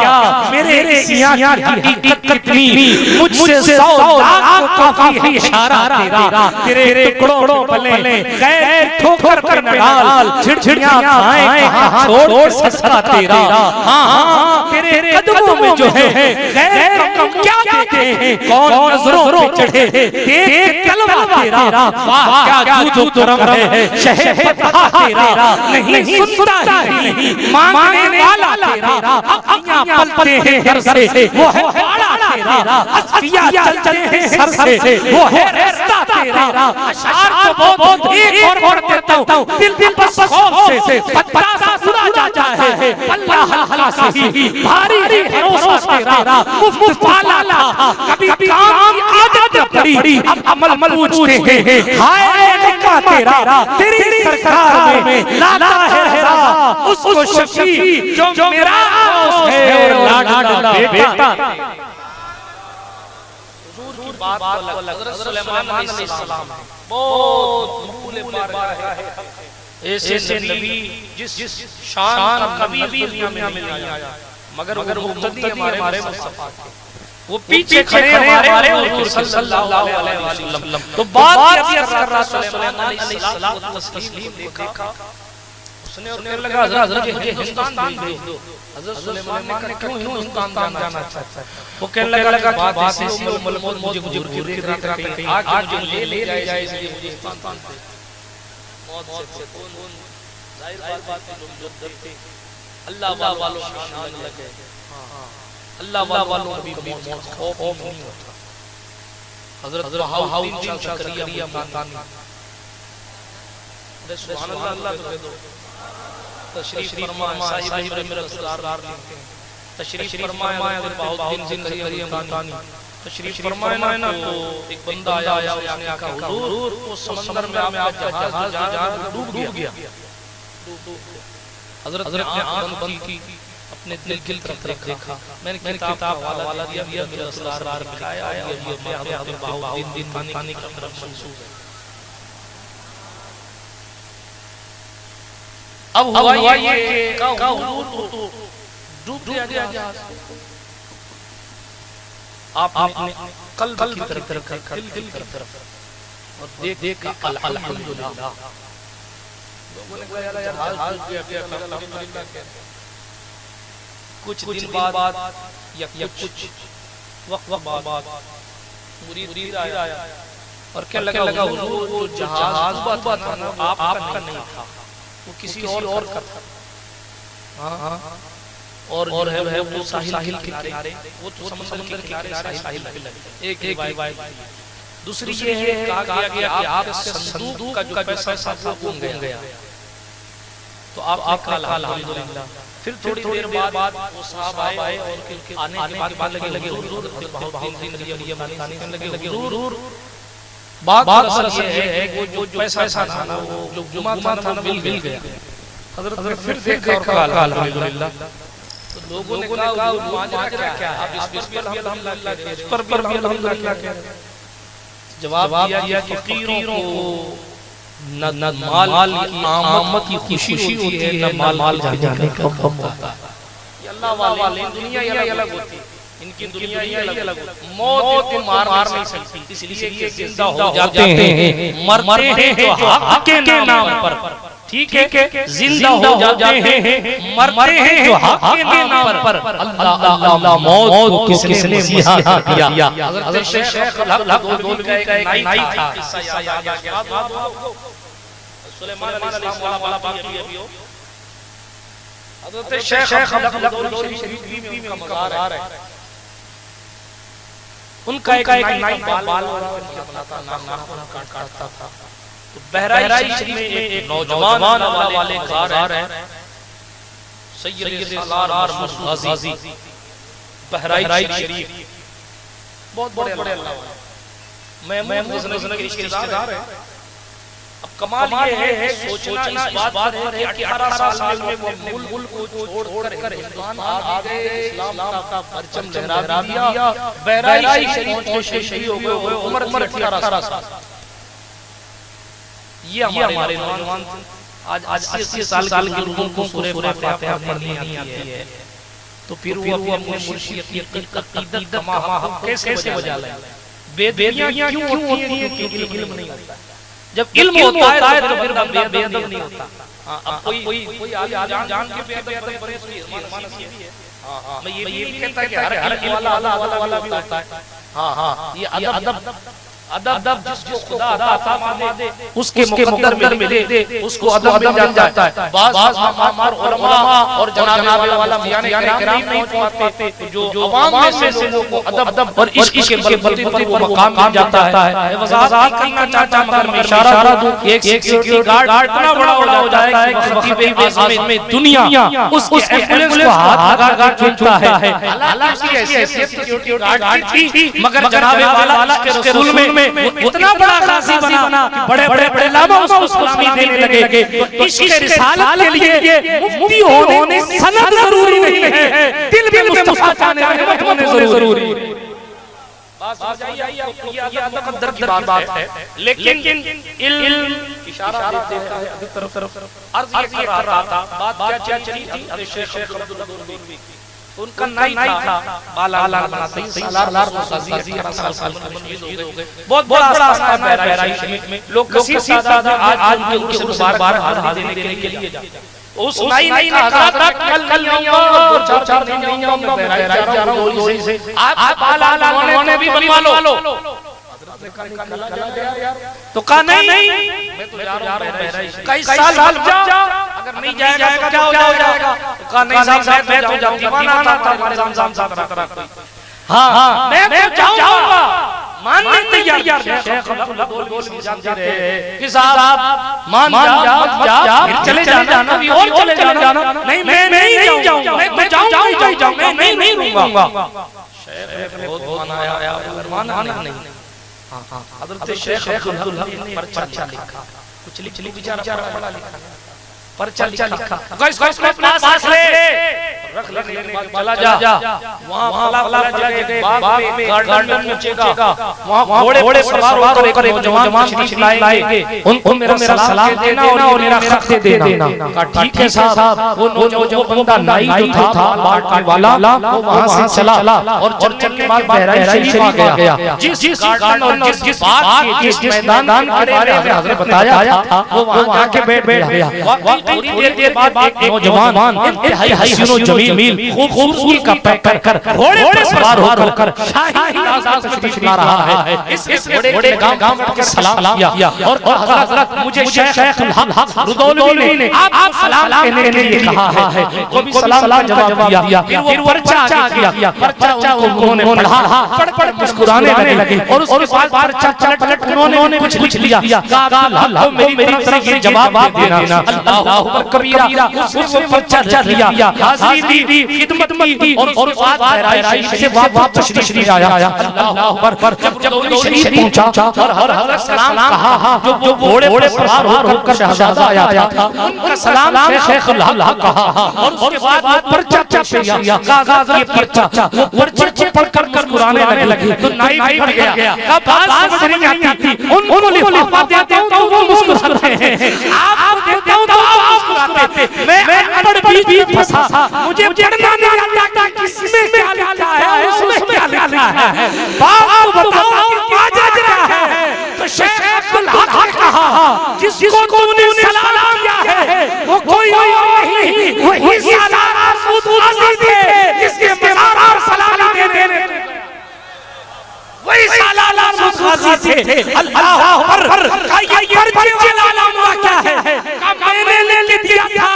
मेरे सियां की हकीकत नहीं, मुझसे 100 लाख को काफी इशारा तेरा। तेरे टुकड़ों पले गैर ठोकर कर डाल, झिड़झिड़ियां खाएं कहां छोड़ सकता तेरा। हां तेरे कदमों में जो है गैर कम क्या कहते हैं, कौन नजरों पे चढ़े देख कलवा तेरा। वाह क्या जो तुरम है शहर फतह तेरा, नहीं सुनता है नहीं मांगने वाला तेरा। अखियां पलते हैं घर से वो है बाड़ा तेरा, अस्फिया चलते हैं सर से वो है रास्ता तेरा। अशार तो बहुत एक और पढ़ देता हूं, दिल पर खौफ से पत्ता सा सुना जाता है, पल्ला हल्का सही भारी भरोसा तेरा। मुफ्त पाला कभी काम की आदत पड़ी, अब अमल पूछते हैं हाय मक्का तेरा। तेरी सरकार में लाला है रजा उसको शफी जो मेरा दोस्त है और लाडला बेटा। हुजूर की बात को हज़रत सुलेमान अलैहिस्सलाम बहुत मकबूल बारगाह है। ऐसे नबी जिस शान कभी भी दुनिया में नहीं आया, मगर वो मुक़द्दी हमारे मुस्तफा के, वो पीछे खड़े हमारे हुजूर सल्लल्लाहु अलैहि वसल्लम। तो बात कर रहा सुलेमान अलैहिस्सलाम को तस्लीम देखा, उसने कहने लगा हज़रत मुझे हिंदुस्तान भेज दो। हज़रत सुलेमान ने कहा क्यों हिंदुस्तान जाना चाहता है? वो कहने लगा बात ऐसी है मुझे घूर के कहीं आके मुझे ले जाए इसलिए मुझे हिंदुस्तान भेज। मौत से कौन जाहिर बात है लोग जो डरते अल्लाह वालों की शान लगे, अल्लाह वालों को भी मौत खौफ नहीं होता। हज़रत बहाउद्दीन ज़करिया मकानी अरे सुभान अल्लाह तो दो तशरीफ फरमाए साहिब मेरा सरदार तशरीफ फरमाए बहाउद्दीन ज़करिया मकानी तशरीफ फरमाए ना तो एक बंदा आया, उसने कहा हुजूर उस समंदर में आपका जहाज डूब गया। हजरत ने आंख बंद की, अपने दिल की तरफ देखा। मैंने किताब का हवाला दिया, मेरे असरार में लिखा है ये हजरत बहाउद्दीन पानी की तरफ मंसूब है। अब हुआ ये का हुजूर तो डूब गया जहाज। आपने कल्ब की तरफ रखा, दिल की तरफ और देख अल्हम्दुलिल्लाह। लोगों ने कहा यार जहाज गया अल्हम्दुलिल्लाह। कुछ दिन बाद या कुछ वक्त बाद मुरीद आया और क्या लगा हुजूर वो जहाज था ना आपका नहीं था, वो किसी और का था। हाँ और है वो साहिल के किनारे, वो तो समुद्र के किनारे साहिल पे लगे। एक रिवायत दूसरी ये है कहा गया कि आप संदूक का जो पैसा था वो गुम गया, तो आप कहा अल्हम्दुलिल्लाह। फिर थोड़ी देर बाद वो साहब आए और आने के बाद लगे हुजूर बहुत दिन लगे हुजूर। बात असल ये है कि वो जो पैसा था ना वो जो जुमा था ना मिल गया। हजरत ने फिर देखा अल्हम्दुलिल्लाह। तो लोगों ने कहा माजरा क्या है, आप इस पर भी अल्हम्दुलिल्लाह कह रहे, इस पर भी अल्हम्दुलिल्लाह कह रहे। जवाब दिया कि फकीरों को न माल की आमद की खुशी होती है, न माल जाने का गम होता है। ये अल्लाह वाले दुनिया ये अलग होती है, इनकी दुनिया ये अलग होती है। मौत को मार नहीं सकती, इसलिए जिंदा हो जाते हैं, मरते हैं तो हक के नाम पर, ठीक है, जिंदा हो जाते हैं, मरते हैं जो हक के नाम पर। अल्लाह मौत को किसने मसीहा किया। हज़रत शेख अब्दुल का एक नाई था, किस्सा याद आ गया। सुलेमान अलैहिस्सलाम वाला बाकी अभी हो। हज़रत शेख अब्दुल शरीफ का मज़ार है, उनका एक नाई बाल बनाता नाखून काटता था। तो बहराइच शरीफ में एक नौजवान अल्लाह वाले कार है, सैयद सालार मसूद गाजी, बहराइच शरीफ, बहुत बड़े अल्लाह वाले। मैं के रिश्तेदार है। अब कमाल ये है सोचना इस बात पर है कि 18 साल में वो मुल्क को छोड़कर हिंदुस्तान आ गए, इस्लाम का परचम लहरा दिया। बहराइच शरीफ पहुंचे, शहीद हो गए, उम्र 18 साल। ये हमारे नौजवान आज 80 साल के लोगों को सूरह फातिहा पढ़नी नहीं आती है, तो फिर वो अपने मुर्शिद की अकीदत का कैसे बजा लाए। बेदियां क्यों होती हैं? क्योंकि इल्म नहीं होता। जब इल्म होता है तो फिर बंदा बेअदब नहीं होता। अब कोई आलिम जान के बेअदब बने तो ये मानस ये है। हां मैं ये नहीं कहता कि हर वाला भी होता है। हां ये अदब जिसको खुदा अता फरमा दे उसके मुकद्दर में दे, उसको अदब मिल जाता है। बाज़ हमार उलमा और जनाब वाला यानी किराम नहीं पहुंच पाते, जो अवाम में से लोगों को अदब और इश्क के बलबूते पर वो मकाम मिल जाता है। वज़ाहत करना चाहता मगर मैं इशारा दूं, एक सिक्योरिटी गार्ड इतना बड़ा हो जाता है कि खतीब आज़म में दुनिया उसके एम्बुलेंस को हाथ लगा के चलता है। हालांकि ऐसी सिक्योरिटी गार्ड थी, मगर जनाब वाला के रसूल में इतना बड़ा गाजी बना कि बड़े लामा उसको सलामी देने लगे। तो इश्क़ रिसालत के लिए मुफ्ती होने सनद जरूरी नहीं है, दिल में मुस्तफा जाने रहमत होने जरूरी है। बात समझाइए आपको, ये अल्लाह का दर की बात है, लेकिन इल्म इशारा देता है अभी तरफ अर्ज ये कर रहा था। बात क्या चली थी? अरे शेख अब्दुल गौरवी उनका नाई था, बाला बनाते ही सालार गाजी 18 साल में शहीद हो गए। बहुत बड़ा आस्थान है बहराइच में, लोग कसीर सादा आज उनके बार हाजिर देने के लिए जाते हैं। उस नाई ने कहा था कल नहीं आऊंगा, 4 दिन नहीं आऊंगा, बहराइच जा रहा हूं लोरी से, आप बाला बनवाने भी बनवा लो। तो कहा नहीं मैं तो जा रहा हूं बहराइच, कई साल जा, अगर नहीं जाएगा तो क्या हो जाएगा? तो कहा नहीं साहब मैं तो दीवाना था हमारे रमजान साहब कोई। हां मैं जाऊंगा, मानने तैयार। शेख अब्दुल गौरवी जानते रहे कि साहब मान जा, चले जाना भी और चले जाना। नहीं मैं नहीं जाऊंगा, मैं जाऊंगा, नहीं कहूंगा। शेख ने बहुत मनाया मगर माना नहीं। हां हजरत शेख अब्दुल हक ने पर्चा लिखा, कुछ लिख बेचारा पढ़ा लिखा पर्चा लिखा, इसको पास ले रख लेने के बाद चला जा वहां फला जगह बाग में गार्डन में पहुंचेगा, वहां घोड़े सवार होकर एक नौजवान तशरीफ लाएंगे, उनको मेरा सलाम देना और मेरा खत दे देना। कहा ठीक है साहब। वो नौजवान बंदा नाई जो था बाटने वाला वो वहां से चला और चलने के बाद बहराइच शरीफ आ गया। जिस गार्डन और जिस बाग के जिस मैदान के बारे में हजरत बताया था वो वहां जाके बैठ गया। थोड़ी देर बाद एक नौजवान इंतहाई हसीनो जमील खूबसूरती का पैक कर घोड़े पर सवार होकर शाही आजाद तशरीफ ला रहा है। इस घोड़े गांव के सलाम किया और हजरत मुझे शेख हक रुदौलवी ने आप सलाम कहने के लिए कहा है। वो भी सलाम का जवाब दिया। फिर वो पर्चा आगे किया, पर्चा उन्होंने पढ़ा, पढ़ मुस्कुराने लगे और उसके बाद पर्चा पलट उन्होंने कुछ लिख लिया। कहा मेरी तरफ से ये जवाब दे देना। अल्लाह कबीरा उसने पर्चा लिया, हाजिरी दी, खिदमत की और बाद बहराइच से वापस तशरीफ आया। अल्लाह अकबर। जब दौली शरीफ पहुंचा और हर सलाम कहा, जो घोड़े पर सवार होकर शहजादा आया था उनका सलाम शेख हक कहा और उसके बाद पर्चा किया। कहा ये पर्चा, वो पर्चे पढ़कर मुस्कुराने लगे तो नाई बिगड़ गया। बात समझ नहीं आती थी, उनको लिफाफा देता हूं तो वो मुस्कुराते हैं, आप देते हो तो आप मुस्कुराते। मैं अनपढ़ बीच फंसा, मुझे पढ़ना नहीं आता किसमें क्या लिखा है उसमें क्या लिखा है, बाप को बताओ क्या जज रहा है। तो शेख अब्दुल हक कहा जिसको तुमने सलाम किया है वो कोई और नहीं, वही सालारा सूद अजीज है जिसके मज़ार पर सलाम देने वही सालारा सूद अजीज है। अल्लाह अकबर। ये पर्चे वाला मामला क्या है? मैंने लिख दिया था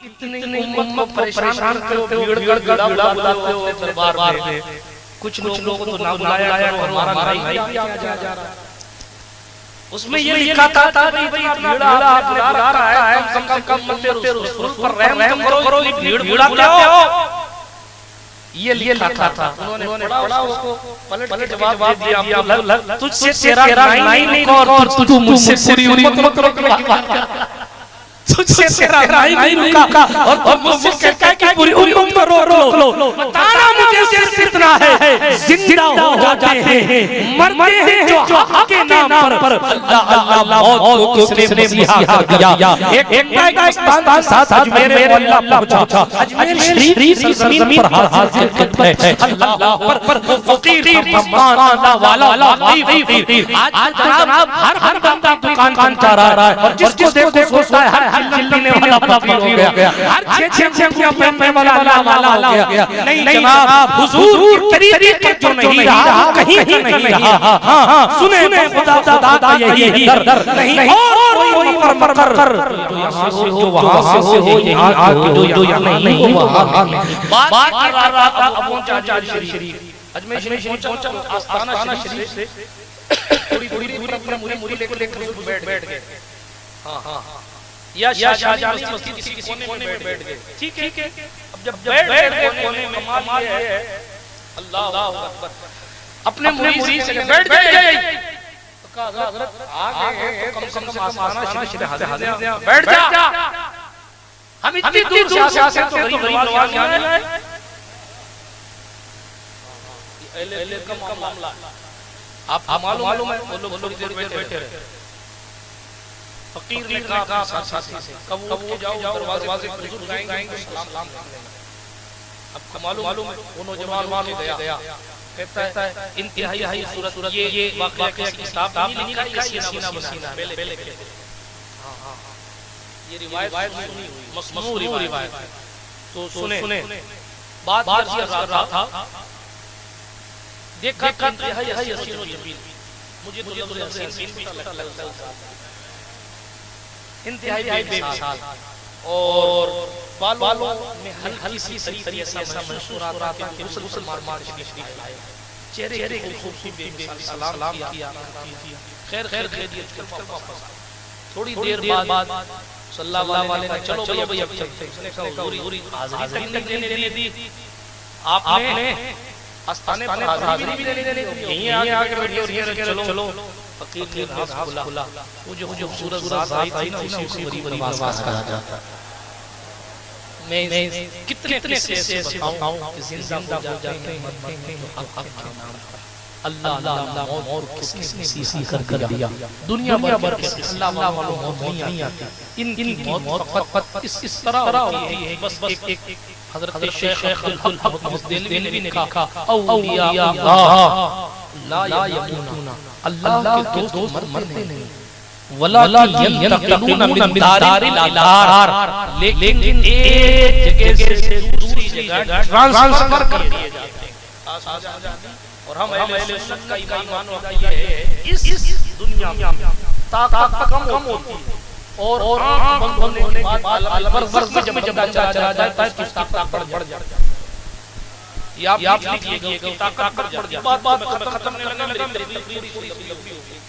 इतनी उम्मत को परेशान करते हो, भीड़ बुलाते हो दरबार में, कुछ लोगों को तो ना बुलाया और हमारा नहीं जा रहा। उसमें ये लिखा था नहीं भाई भीड़ आप बुला रहा है, कम से कम रसूल पर रहम करो, भीड़ बुलाते हो, ये लिखा था। उन्होंने पढ़ा, उसको पलट के जवाब दिया तुझसे तेरा नाई नहीं और तू मुझसे पूरी उम्मत को तुझसे तेरा नाई नहीं रुका और मुझसे कहता है कि पूरी उम्मत को रो। बताना मुझे सिर्फ इतना है, जिंदा हो जाते हैं मरते हैं जो हक के नाम पर। अल्लाह मौत को किसने मसीहा कर दिया। एक पाकिस्तान साथ अजमेर अल्लाह पहुंचा, अजमेर शरीफ की जमीन पर हाजिर खिदमत है। अल्लाह पर फकीर फरमाना वाला फकीर। आज जनाब हर बंदा दुकान जा रहा है और जिसको देखो सोचता है हर चिल्लाने वाला फकीर हो गया, हर छे पहनने वाला हो गया। नहीं जनाब, हुजूर के तरीके जो नहीं रहा कहीं नहीं रहा। हां सुने खुदा यही दर नहीं और कोई पर जो यहां से हो वहां से हो, यहां जो यहां नहीं हो वहां बात कर रहा था। पहुंचा शरीफ अजमेर शरीफ पहुंचा, आस्थाना शरीफ से थोड़ी दूरी पर मुरी लेकर बैठ गए। हां या शाहजहानी मस्जिद किसी कोने में बैठ गए। ठीक है। अब जब बैठ गए कोने में, कमाल ये है अल्लाह अकबर, अपने मुरीद से बैठ गए तो कहा हजरत आ गए तो कम से कम आस्थाना शरीफ हाजिर बैठ जा। हम इतनी दूर से आते तो गरीब नवाज यहाँ आए, ये का मामला आप मालूम है। वो लोग थोड़ी देर बैठे रहे, फकीर ने कहा साथी से कब वो जाओ दरवाजे पर हुजूर जाएंगे सलाम करेंगे। अब मालूम है वो नौजवान के गया, कहता है इंतहाई सूरत ये वाकया किसी किताब में लिखा है, ये सीना बसीना पहले हां ये रिवायत सुनी हुई मसनू रिवायत। तो सुने बात कर रहा था, देखा इंतहाई हसीन व जमील, मुझे तो हसीन भी लगता है, इंतहाई बेमिसाल और बालों में हल्की सी तरीके से मंशूर आता था कि गुस्ल मार शरीफ लाए, चेहरे की खूबसूरती बेमिसाल सलाम किया, खैर खैरियत कर वापस। थोड़ी देर बाद सल्लल्लाहु अलैहि वसल्लम चलो भाई अब चलते हैं। उसने कहा हुजूरी हाजिरी तक देने दी, आपने आस्थाने पर हाजिरी भी देनी यहीं आके बैठे और ये चलो चलो फकीर ने घास खुला वो जो खूबसूरत जात आई थी ना उसी को गरीब नवाज कहा जाता है। मैं कितने ऐसे बताऊं कि जिंदा हो जाते हैं मरते हैं हक के नाम पर। अल्लाह अल्लाह और किसने सीसी कर दिया दुनिया भर के अल्लाह वालों मौत नहीं आती। इनकी मौत फकत इस तरह होती है बस एक हजरत शेख अब्दुल हक मुहद्दिली ने कहा औलिया ला यमूतूना अल्लाह के दोस्त मरते नहीं वला यंतकिलूना मिन दारिल अलार लेकिन एक जगह से दूसरी जगह ट्रांसफर कर दिए जाते हैं। और हम अहले सुन्नत का ईमान होता ये है इस दुनिया में ताकत कम होती है और आंख बंद होने के बाद बरज़ख में जब चला जाता है तो ताकत बढ़ जाती है। ये आप लिखिएगा कि ताकत बढ़ जाती है। बात खत्म नहीं लगने लगा मेरी पूरी लंबी हो गई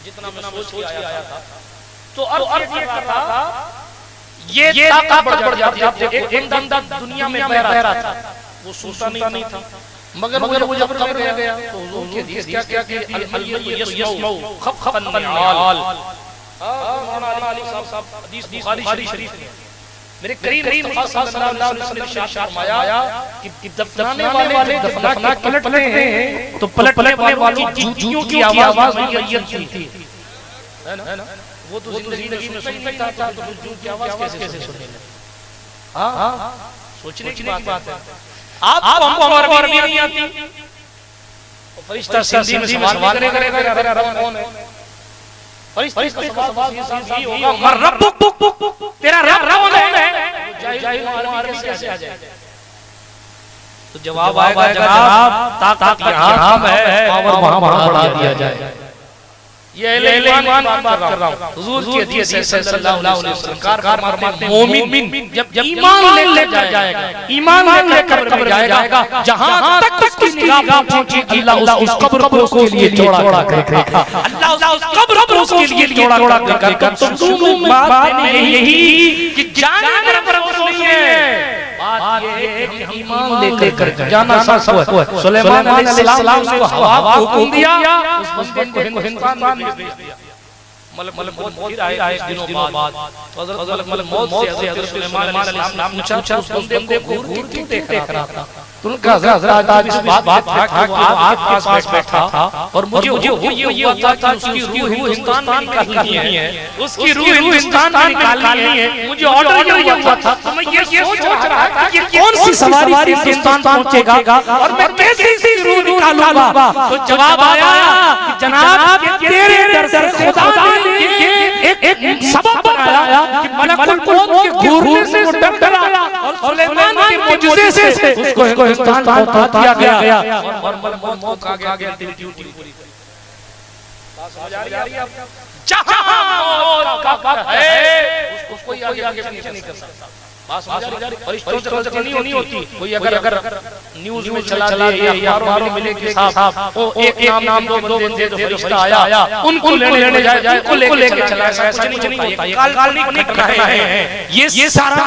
जितना मैं सोच के आया था। तो अब ये कर रहा था ये ताकत बढ़ जाती है। एकदम दुनिया में बह रहा था वो सुनता नहीं था मगर वो जब कब्र में गया तो हुजूर की हदीस क्या कि अल-मय्यित यस्मउ खफ़न निआल। मौलाना अली साहब हदीस बुखारी शरीफ में मेरे करीम मुस्तफा सल्लल्लाहु अलैहि वसल्लम ने इरशाद फरमाया कि दफनाने वाले दफना पलटते हैं तो पलटने वालों की जूतियों की आवाज मय्यत सुनती है ना। वो तो जिंदगी में सुनता ही था तो जूतियों की आवाज कैसे सुनेगा। हां सोचने की बात है। आप हमको हमारी भी नहीं आती तो फरिश्ता सिंधी में सवाल करेगा तेरा रब कौन है। फरिश्ता का सवाल ये होगा मर रब्बुक तेरा रब कौन है। जाहिल अरबी कैसे आ जाए तो जवाब आएगा जनाब ताकत यहां है पावर वहां बढ़ा दिया जाए। ये ईमान की बात कर रहा हूं। हुजूर की हदीस है सल्लल्लाहु अलैहि वसल्लम कार फरमाते हैं मोमिन जब ईमान ले जाएगा ईमान लेकर कब्र में जाएगा जहां तक उसकी निगाह पहुंची अल्लाह उस कब्र को उसके लिए चौड़ा करेगा। अल्लाह उस कब्र को उसके लिए चौड़ा करेगा। तो दोनों बात यही कि जाना बराबर नहीं है। बात ये है कि हम ईमान लेकर जाना सब है। सुलेमान अलैहिस्सलाम ने हवा को हुक्म दिया उस बंदे को हिंदुस्तान में भेज दिया। मलक मौत आए दिनों बाद हजरत मलक मौत से हजरत सुलेमान अलैहिस्सलाम ने पूछा उस बंदे को क्यों देख रहा था। तो उनका हजरत आज इस बात था कि वो आपके पास बैठा था और मुझे ये हुआ था कि उसकी रूह हिंदुस्तान में निकालनी है उसकी रूह हिंदुस्तान में निकालनी है। मुझे ऑर्डर ये हुआ था तो मैं ये सोच रहा था कि कौन सी सवारी हिंदुस्तान पहुंचेगा और मैं कैसे इसी रूह निकालूंगा। तो जवाब आया कि जनाब तेरे दर से खुदा ने एक सबब बनाया कि मलकुल मौत के घूरने से वो डरा और सुलेमान के मौजूदे से उसको हिंदुस्तान पहुंचा दिया गया और मौत आ गया ड्यूटी पूरी। बात समझ आ रही है आपको। जहां मौत का वक्त है उसको कोई आगे पीछे नहीं कर सकता। बात समझ आ रही है। फरिश्तों से गलती नहीं होती। कोई अगर न्यूज़ में चला या अखबारों में लेके साहब वो एक नाम दो बंदे जो फरिश्ता आया उनको लेने जाए उनको लेके चला ऐसा नहीं होता। ये काल्पनिक घटना है। ये सारा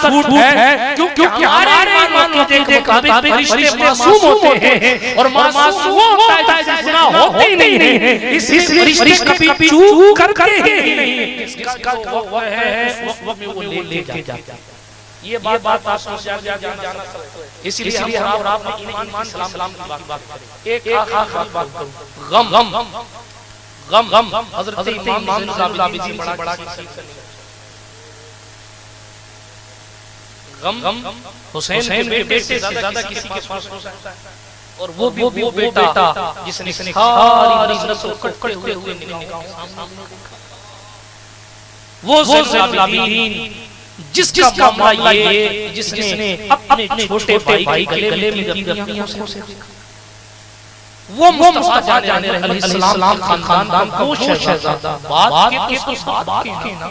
झूठ है क्योंकि हमारे ईमान के मुताबिक फरिश्ते मासूम होते हैं और मासूम होता है गुनाह होते ही नहीं है। इस फरिश्ते कभी चूक करते ही नहीं है। इसका वक्त है उस वक्त में वो लेके जाता है। ये बात आप समझ जाना इसलिए हम और आप ईमान सलाम की बात करें। एक आखिरी बात करूं गम हजरत इमाम ज़ैनुल आबिदीन से बड़ा किसी का नहीं। गम हुसैन के बेटे से ज्यादा किसी के पास हो सकता है और वो बेटा जिसने सारी नस्ल को कटे हुए निगाहों वो ज़ैनुल आबिदीन जिसका मामला ये जिसने अपने छोटे भाई गले में अपनी आंखों से वो मुस्तफा जाने अलैहिस्सलाम खानदान का वो शहजादा बात के ना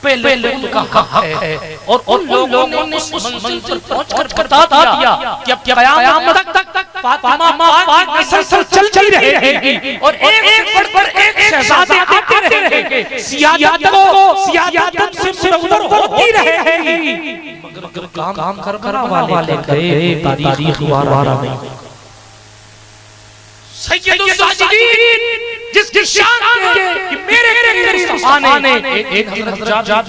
पहले उनका हक है और उन लोगों ने उस मंजिल पर पहुंचकर बता दिया कि अब क़यामत तक फातिमा पाक की नस्ल चलती रहेगी और एक पर एक शहजादे आते रहेंगे, सियादत से मुनव्वर होती रहेगी। मगर काम करने वाले गए तारीख वारा नहीं। सैयदुल साजिदीन जिसकी शान है कि मेरे ज़माने ने एक हज़रत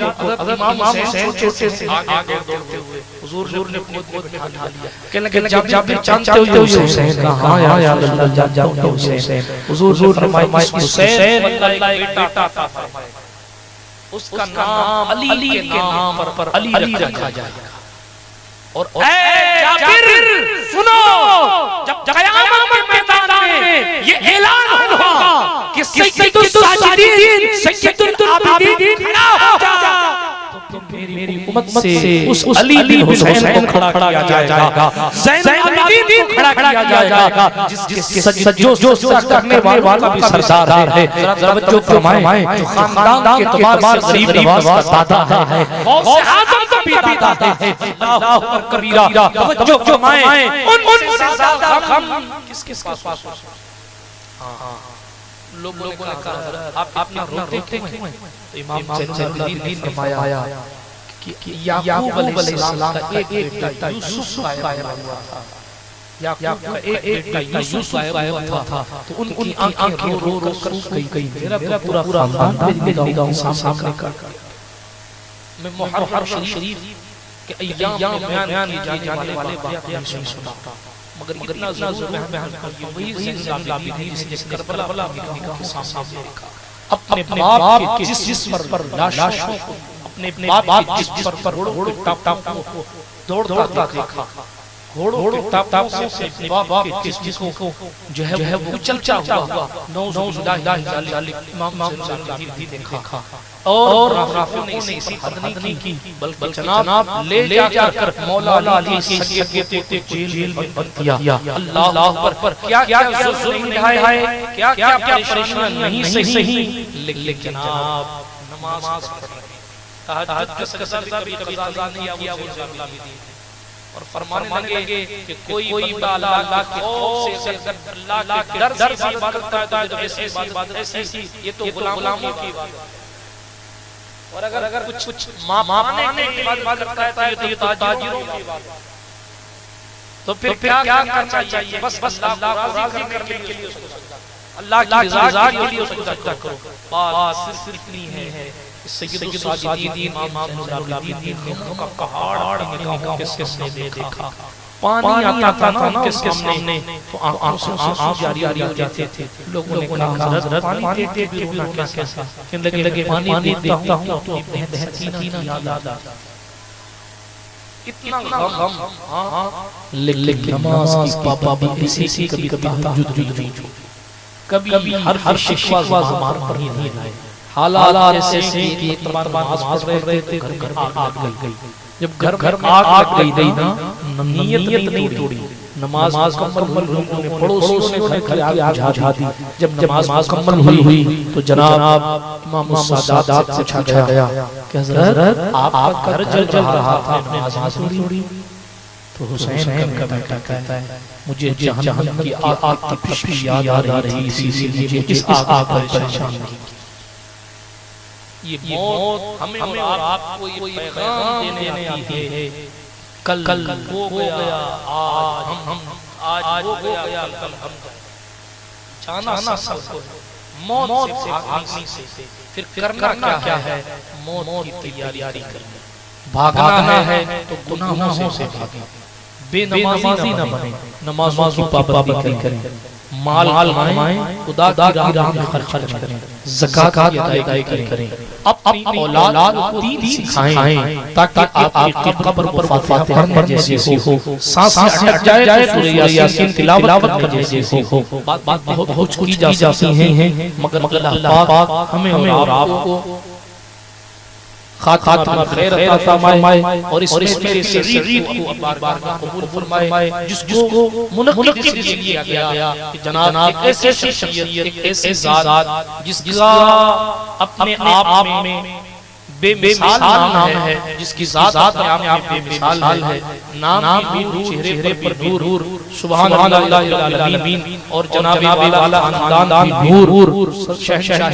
इमाम हुसैन छोटे से आगे दौड़ते हुए हुजूर ने खुद उठा लिया। कहने लगे जाबिर जानते हो हुसैन का? हां या अल्लाह जानते हो हुसैन। हुजूर ने फरमाया हुसैन अल्लाह एक बेटा था, उसका नाम अली के नाम पर अली रखा जाएगा। और जाबिर सुनो, जब कयामत के मैदान में ये ऐलान होगा कि सैयदुल साजिदीन सैयदुल आबिदीन खड़ा होगा, तो मेरी उम्मत से उस अली बिन हुसैन को खड़ा किया जाएगा, ज़ैनुल आबिदीन को खड़ा किया जाएगा, जिसके सज्जो करने वाला भी सरदार है। जरा बच्चों फरमाएं, जो खानदान के एतबार से गरीब नवाज दादा है, गौसे आज़म का भी दादा है। अल्लाहु अकबर कबीरा। जो फरमाएं उन से ज्यादा हम किसके पास? हां, लोगों ने कहा आप इतना रोते क्यों हैं? तो इमाम ज़ैनुल ने फरमाया कि याकूब अलैहिस्सलाम का एक बेटा यूसुफ आया हुआ था, याकूब का एक बेटा यूसुफ आया हुआ था, तो उनकी आंखें रो रो कर सूख गई। मेरा पूरा खानदान मेरी निगाहों के सामने का मैं मुहर्रम शरीफ के अय्याम बयान किए जाने वाले वाक़या नहीं सुनता, मगर इतना ज़रूर बयान करिए वही ज़ैनुल आबिदीन जिसने करबला के सामने देखा, अपने बाप के जिस्म पर लाशों को, अपने बाप के जिस्म पर घोड़ों के टाप दौड़ता देखा, घोड़ों के टाप से अपने बाप के जिस्म को जो है वो चलता हुआ इमाम ज़ैनुल आबिदीन देखा। और राफ़ियों ने इसी हद नहीं की, बल्कि जनाब ले जाकर मौला अली की शरीयत को जेल में बंद किया। अल्लाह अकबर। क्या जुल्म निभाए, क्या परेशानी नहीं सही, लेकिन जनाब नमाज पढ़ रहे, तहज्जुद का सजदा भी कभी कज़ा नहीं किया वो ज़ैनुल आबिदीन, और फरमाने लगे कि कोई अल्लाह के खौफ से अल्लाह के डर से इबादत करता है तो ऐसी इबादत ऐसी, ये तो गुलामों की बात है। और अगर कुछ माने की बात करता है तो ये ताजिरों की बात है। तो फिर क्या करना चाहिए? बस अल्लाह को राज़ी करने के लिए उसको सजदा, अल्लाह की रज़ा के लिए उसको सजदा करो, बस सिर्फ इतनी है। सैयदुल साजिदीन इमाम ज़ैनुल आबिदीन ने उनका पहाड़ निगाहों के सामने देखा, पानी आता था ना उनके सामने, तो आंखों से आंसू जारी हो जाते थे। लोगों ने कहा हज़रत पानी देते भी रोना कैसा? कहने लगे पानी देखता हूं तो अपने हसीना याद आता, इतना गम। हां, लेकिन नमाज की पाबंदी ऐसी कभी तहज्जुद नहीं छोड़ी, कभी हर शिकवा ज़बान पर नहीं आए। हालात ऐसे कि एक बार नमाज पढ़ रहे थे, घर आग लग गई। जब घर आग लग गई ना, नीयत नहीं तोड़ी, नमाज मुकम्मल हुई, पड़ोसियों ने घर आग बुझा दी। जब नमाज मुकम्मल हुई तो जनाब इमाम सादात से पूछा गया कि हज़रत आपका घर जल रहा था, आपने नमाज नहीं तोड़ी? तो हुसैन का बेटा कहता है मुझे जहन्नम की आग की खुशबू याद आ रही थी, इसीलिए इस आग पर परेशान की। ये मौत हमें और आपको ये पैगाम देने आती है, कल हो गया, आज हो गया, कल हम जाना सबको, मौत से भागने से फिर करना क्या है? मौत की तैयारी करनी, भागना है तो गुनाहों से भागे, बेनमाजी न बने, नमाज़ों की पाबंदी करें, माल कमाएं, खुदा की राह में खर्च करें, ज़कात की अदायगी करें, अपनी औलाद को दीन सिखाएं ताकि आपकी कब्र पर फातिहा पढ़ने जैसी हो, सांसें अटक जाए सूरह यासीन तिलावत करने जैसी हो। बात बहुत की जा सकती हैं, मगर अल्लाह पाक हमें और आपको खातिमा खैर अता फरमाए और इसमें मेरे शरीर को बार-बार कबूल फरमाए, जिसको मुनक्किद किया गया कि जनाब एक ऐसे शख्सियत, एक ऐसे ज़ात जिसका अपने आप में बेमिसाल नाम है, जिसकी जात में बेमिसाल है। नाम भी नूर, चेहरे पर नूर, सुभान अल्लाह आमीन। और जनाब वाला खानदान भी नूर, शहंशाह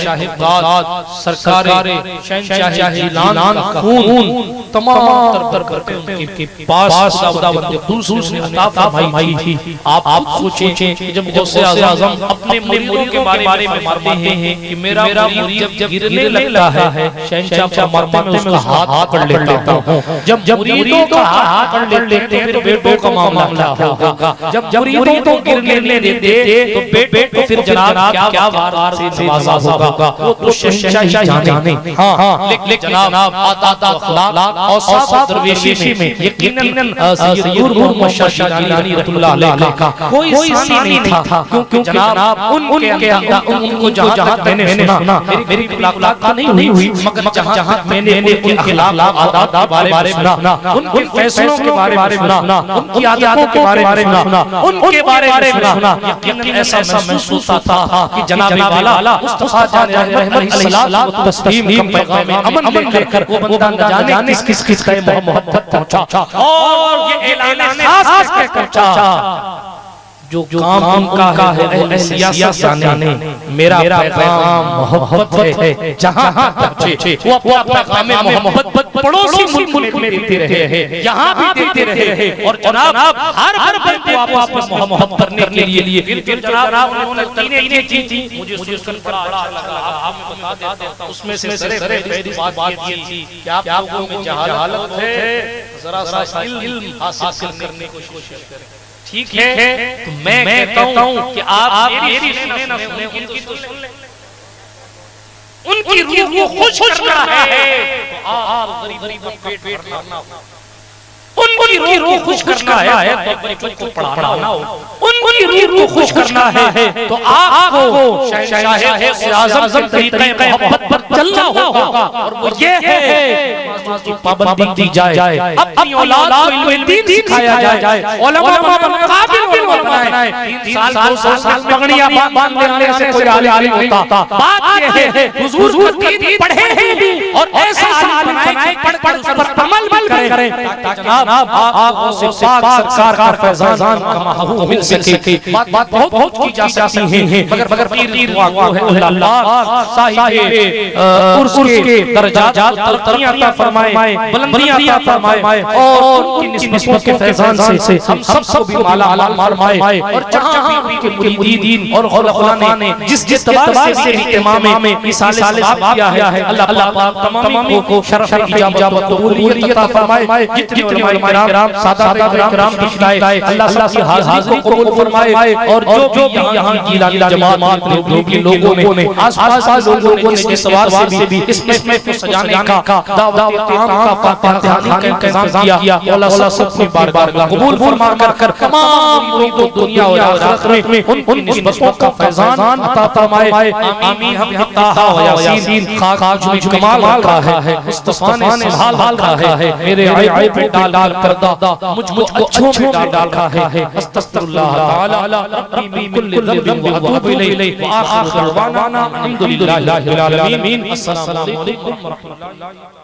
सरकारे शहंशाह जिलान का खून, तमाम तर के पास खुदावंद कुद्दूस ने अता फरमाई थी। आप सोचें जब गौसे आज़म अपने मुरीदों के बारे में मारते हैं कि मेरा मुरीद जब गिरने लगता है, शहंशाह फरमाते हैं मैं उसका हाथ पकड़ लेता हूं। जब मुरीदों का हाथ पकड़ लेते हैं तो बेटों का मामला क्या होगा? जब मुरीदों को गिरने देते तो बेटे को फिर जनाब क्या वार से नवाजा होगा, वो तो शहंशाह ही जाने। हां लेकिन जनाब आदात अखलाक और साफ दरवेशी में यकीनन सैयद मोहम्मद शाह जिलानी रहमतुल्लाह अलैह का कोई सानी नहीं था, क्योंकि जनाब उनके अंदर उनको जहां मैंने सुना, मेरी मुलाकात नहीं हुई, मगर जहां मैंने उनके अखलाक आदात के बारे में सुना, उनके फैसलों के बारे में सुना, उनकी आदतों के बारे में सुना, उनके बारे में सुना, यकीनन ऐसा महसूस होता था कि जनाब वाला मुस्तफा जान रहमत अलैहिस्सलाम व तस्लीम का पैगाम अमन लेकर वो बंदा न जाने किस तय मोहब्बत पहुंचा। और ये ऐलान खास के पहुंचा जो काम उनका है वो सियासत जाने, मेरा पैगाम मोहब्बत है। जहां पहुंचे वो अपना पैगाम मोहब्बत पड़ोसी मुल्क में देते रहे हैं, यहाँ भी देते रहे। और जनाब हर बंदे को आपस में मोहब्बत करने के लिए फिर जनाब उन्होंने चीज़ मुझे सुनकर बड़ा अच्छा लगा, आप बता देता हूं। उसमें से पहली बात ये थी कि आप लोगों में जहालत है, जरा सा इल्म हासिल करने की कोशिश करें। ठीक है, तो मैं कहता हूं कि आप मेरी सुने ना सुने, उनकी तो सुन ले। उनकी रूह को खुश करना है तो आप गरीबों का पेट भरना हो, उनकी रूह को खुश करना है तो बच्चों को पढ़ाना हो, उनकी रूह को खुश करना है तो आपको शहंशाह आज़म तरीक़े मोहब्बत पर चलना होगा। और वो ये है की पाबंदी दी जाए, अपनी औलाद को इल्म दीन सिखाया जाए, उलमा काबिल बनाए। 3 साल 2 साल पगड़ियां बांध लेने से कोई आलिम नहीं होता। बात ये है हुजूर दीन पढ़े हैं और ऐसा आलिम बनाए पढ़ उस पर अमल करें, जनाब आप से पाक सरकार का फैजान का महबूब मिल सके। बात बहुत की जा सकती है, मगर पीर दुआ है अल्लाह साहिब उसके दर्जात तरक्कियां अता फरमाए, बुलंदियां अता फरमाए और उनकी निस्बत के फैजान से हम सबको भी माला फरमाए। और जहां भी के मुरीदीन और खुलफा ने जिस तबार से इमाम इसाले सवाब किया है, अल्लाह पाक तमाम को शरफ इजाबत कबूलियत अता फरमाए। जितने उलमा किराम सादात किराम पिछलाए अल्लाह की हाजिरी को कबूल फरमाए। और जो भी यहां की जमात लोगों ने आस-पास लोगों ने जिस सवाल से भी इसमें को सजाने का दावत आम का फातिहा का इंतजाम किया, अल्लाह सबको बार-बार कबूल फरमा कर तमाम मुरीदों दुनिया और आखिरत में उन निस्बतों का फैजान अता फरमाए। आमीन। हम ताहा व यासीन खाक में कमाल रहा है, मुस्तफा ने संभाल रहा है, मेरे आए पे डाल कर दा मुझको अच्छों में डाल रहा है। अस्तगफिरुल्लाह ताला रब्बी मिन कुल्लि ज़ंबिन व अतूबु इलैहि व आखिरु दअवाना अल्हम्दुलिल्लाहि रब्बिल आलमीन। अस्सलामु अलैकुम व रहमतुल्लाहि।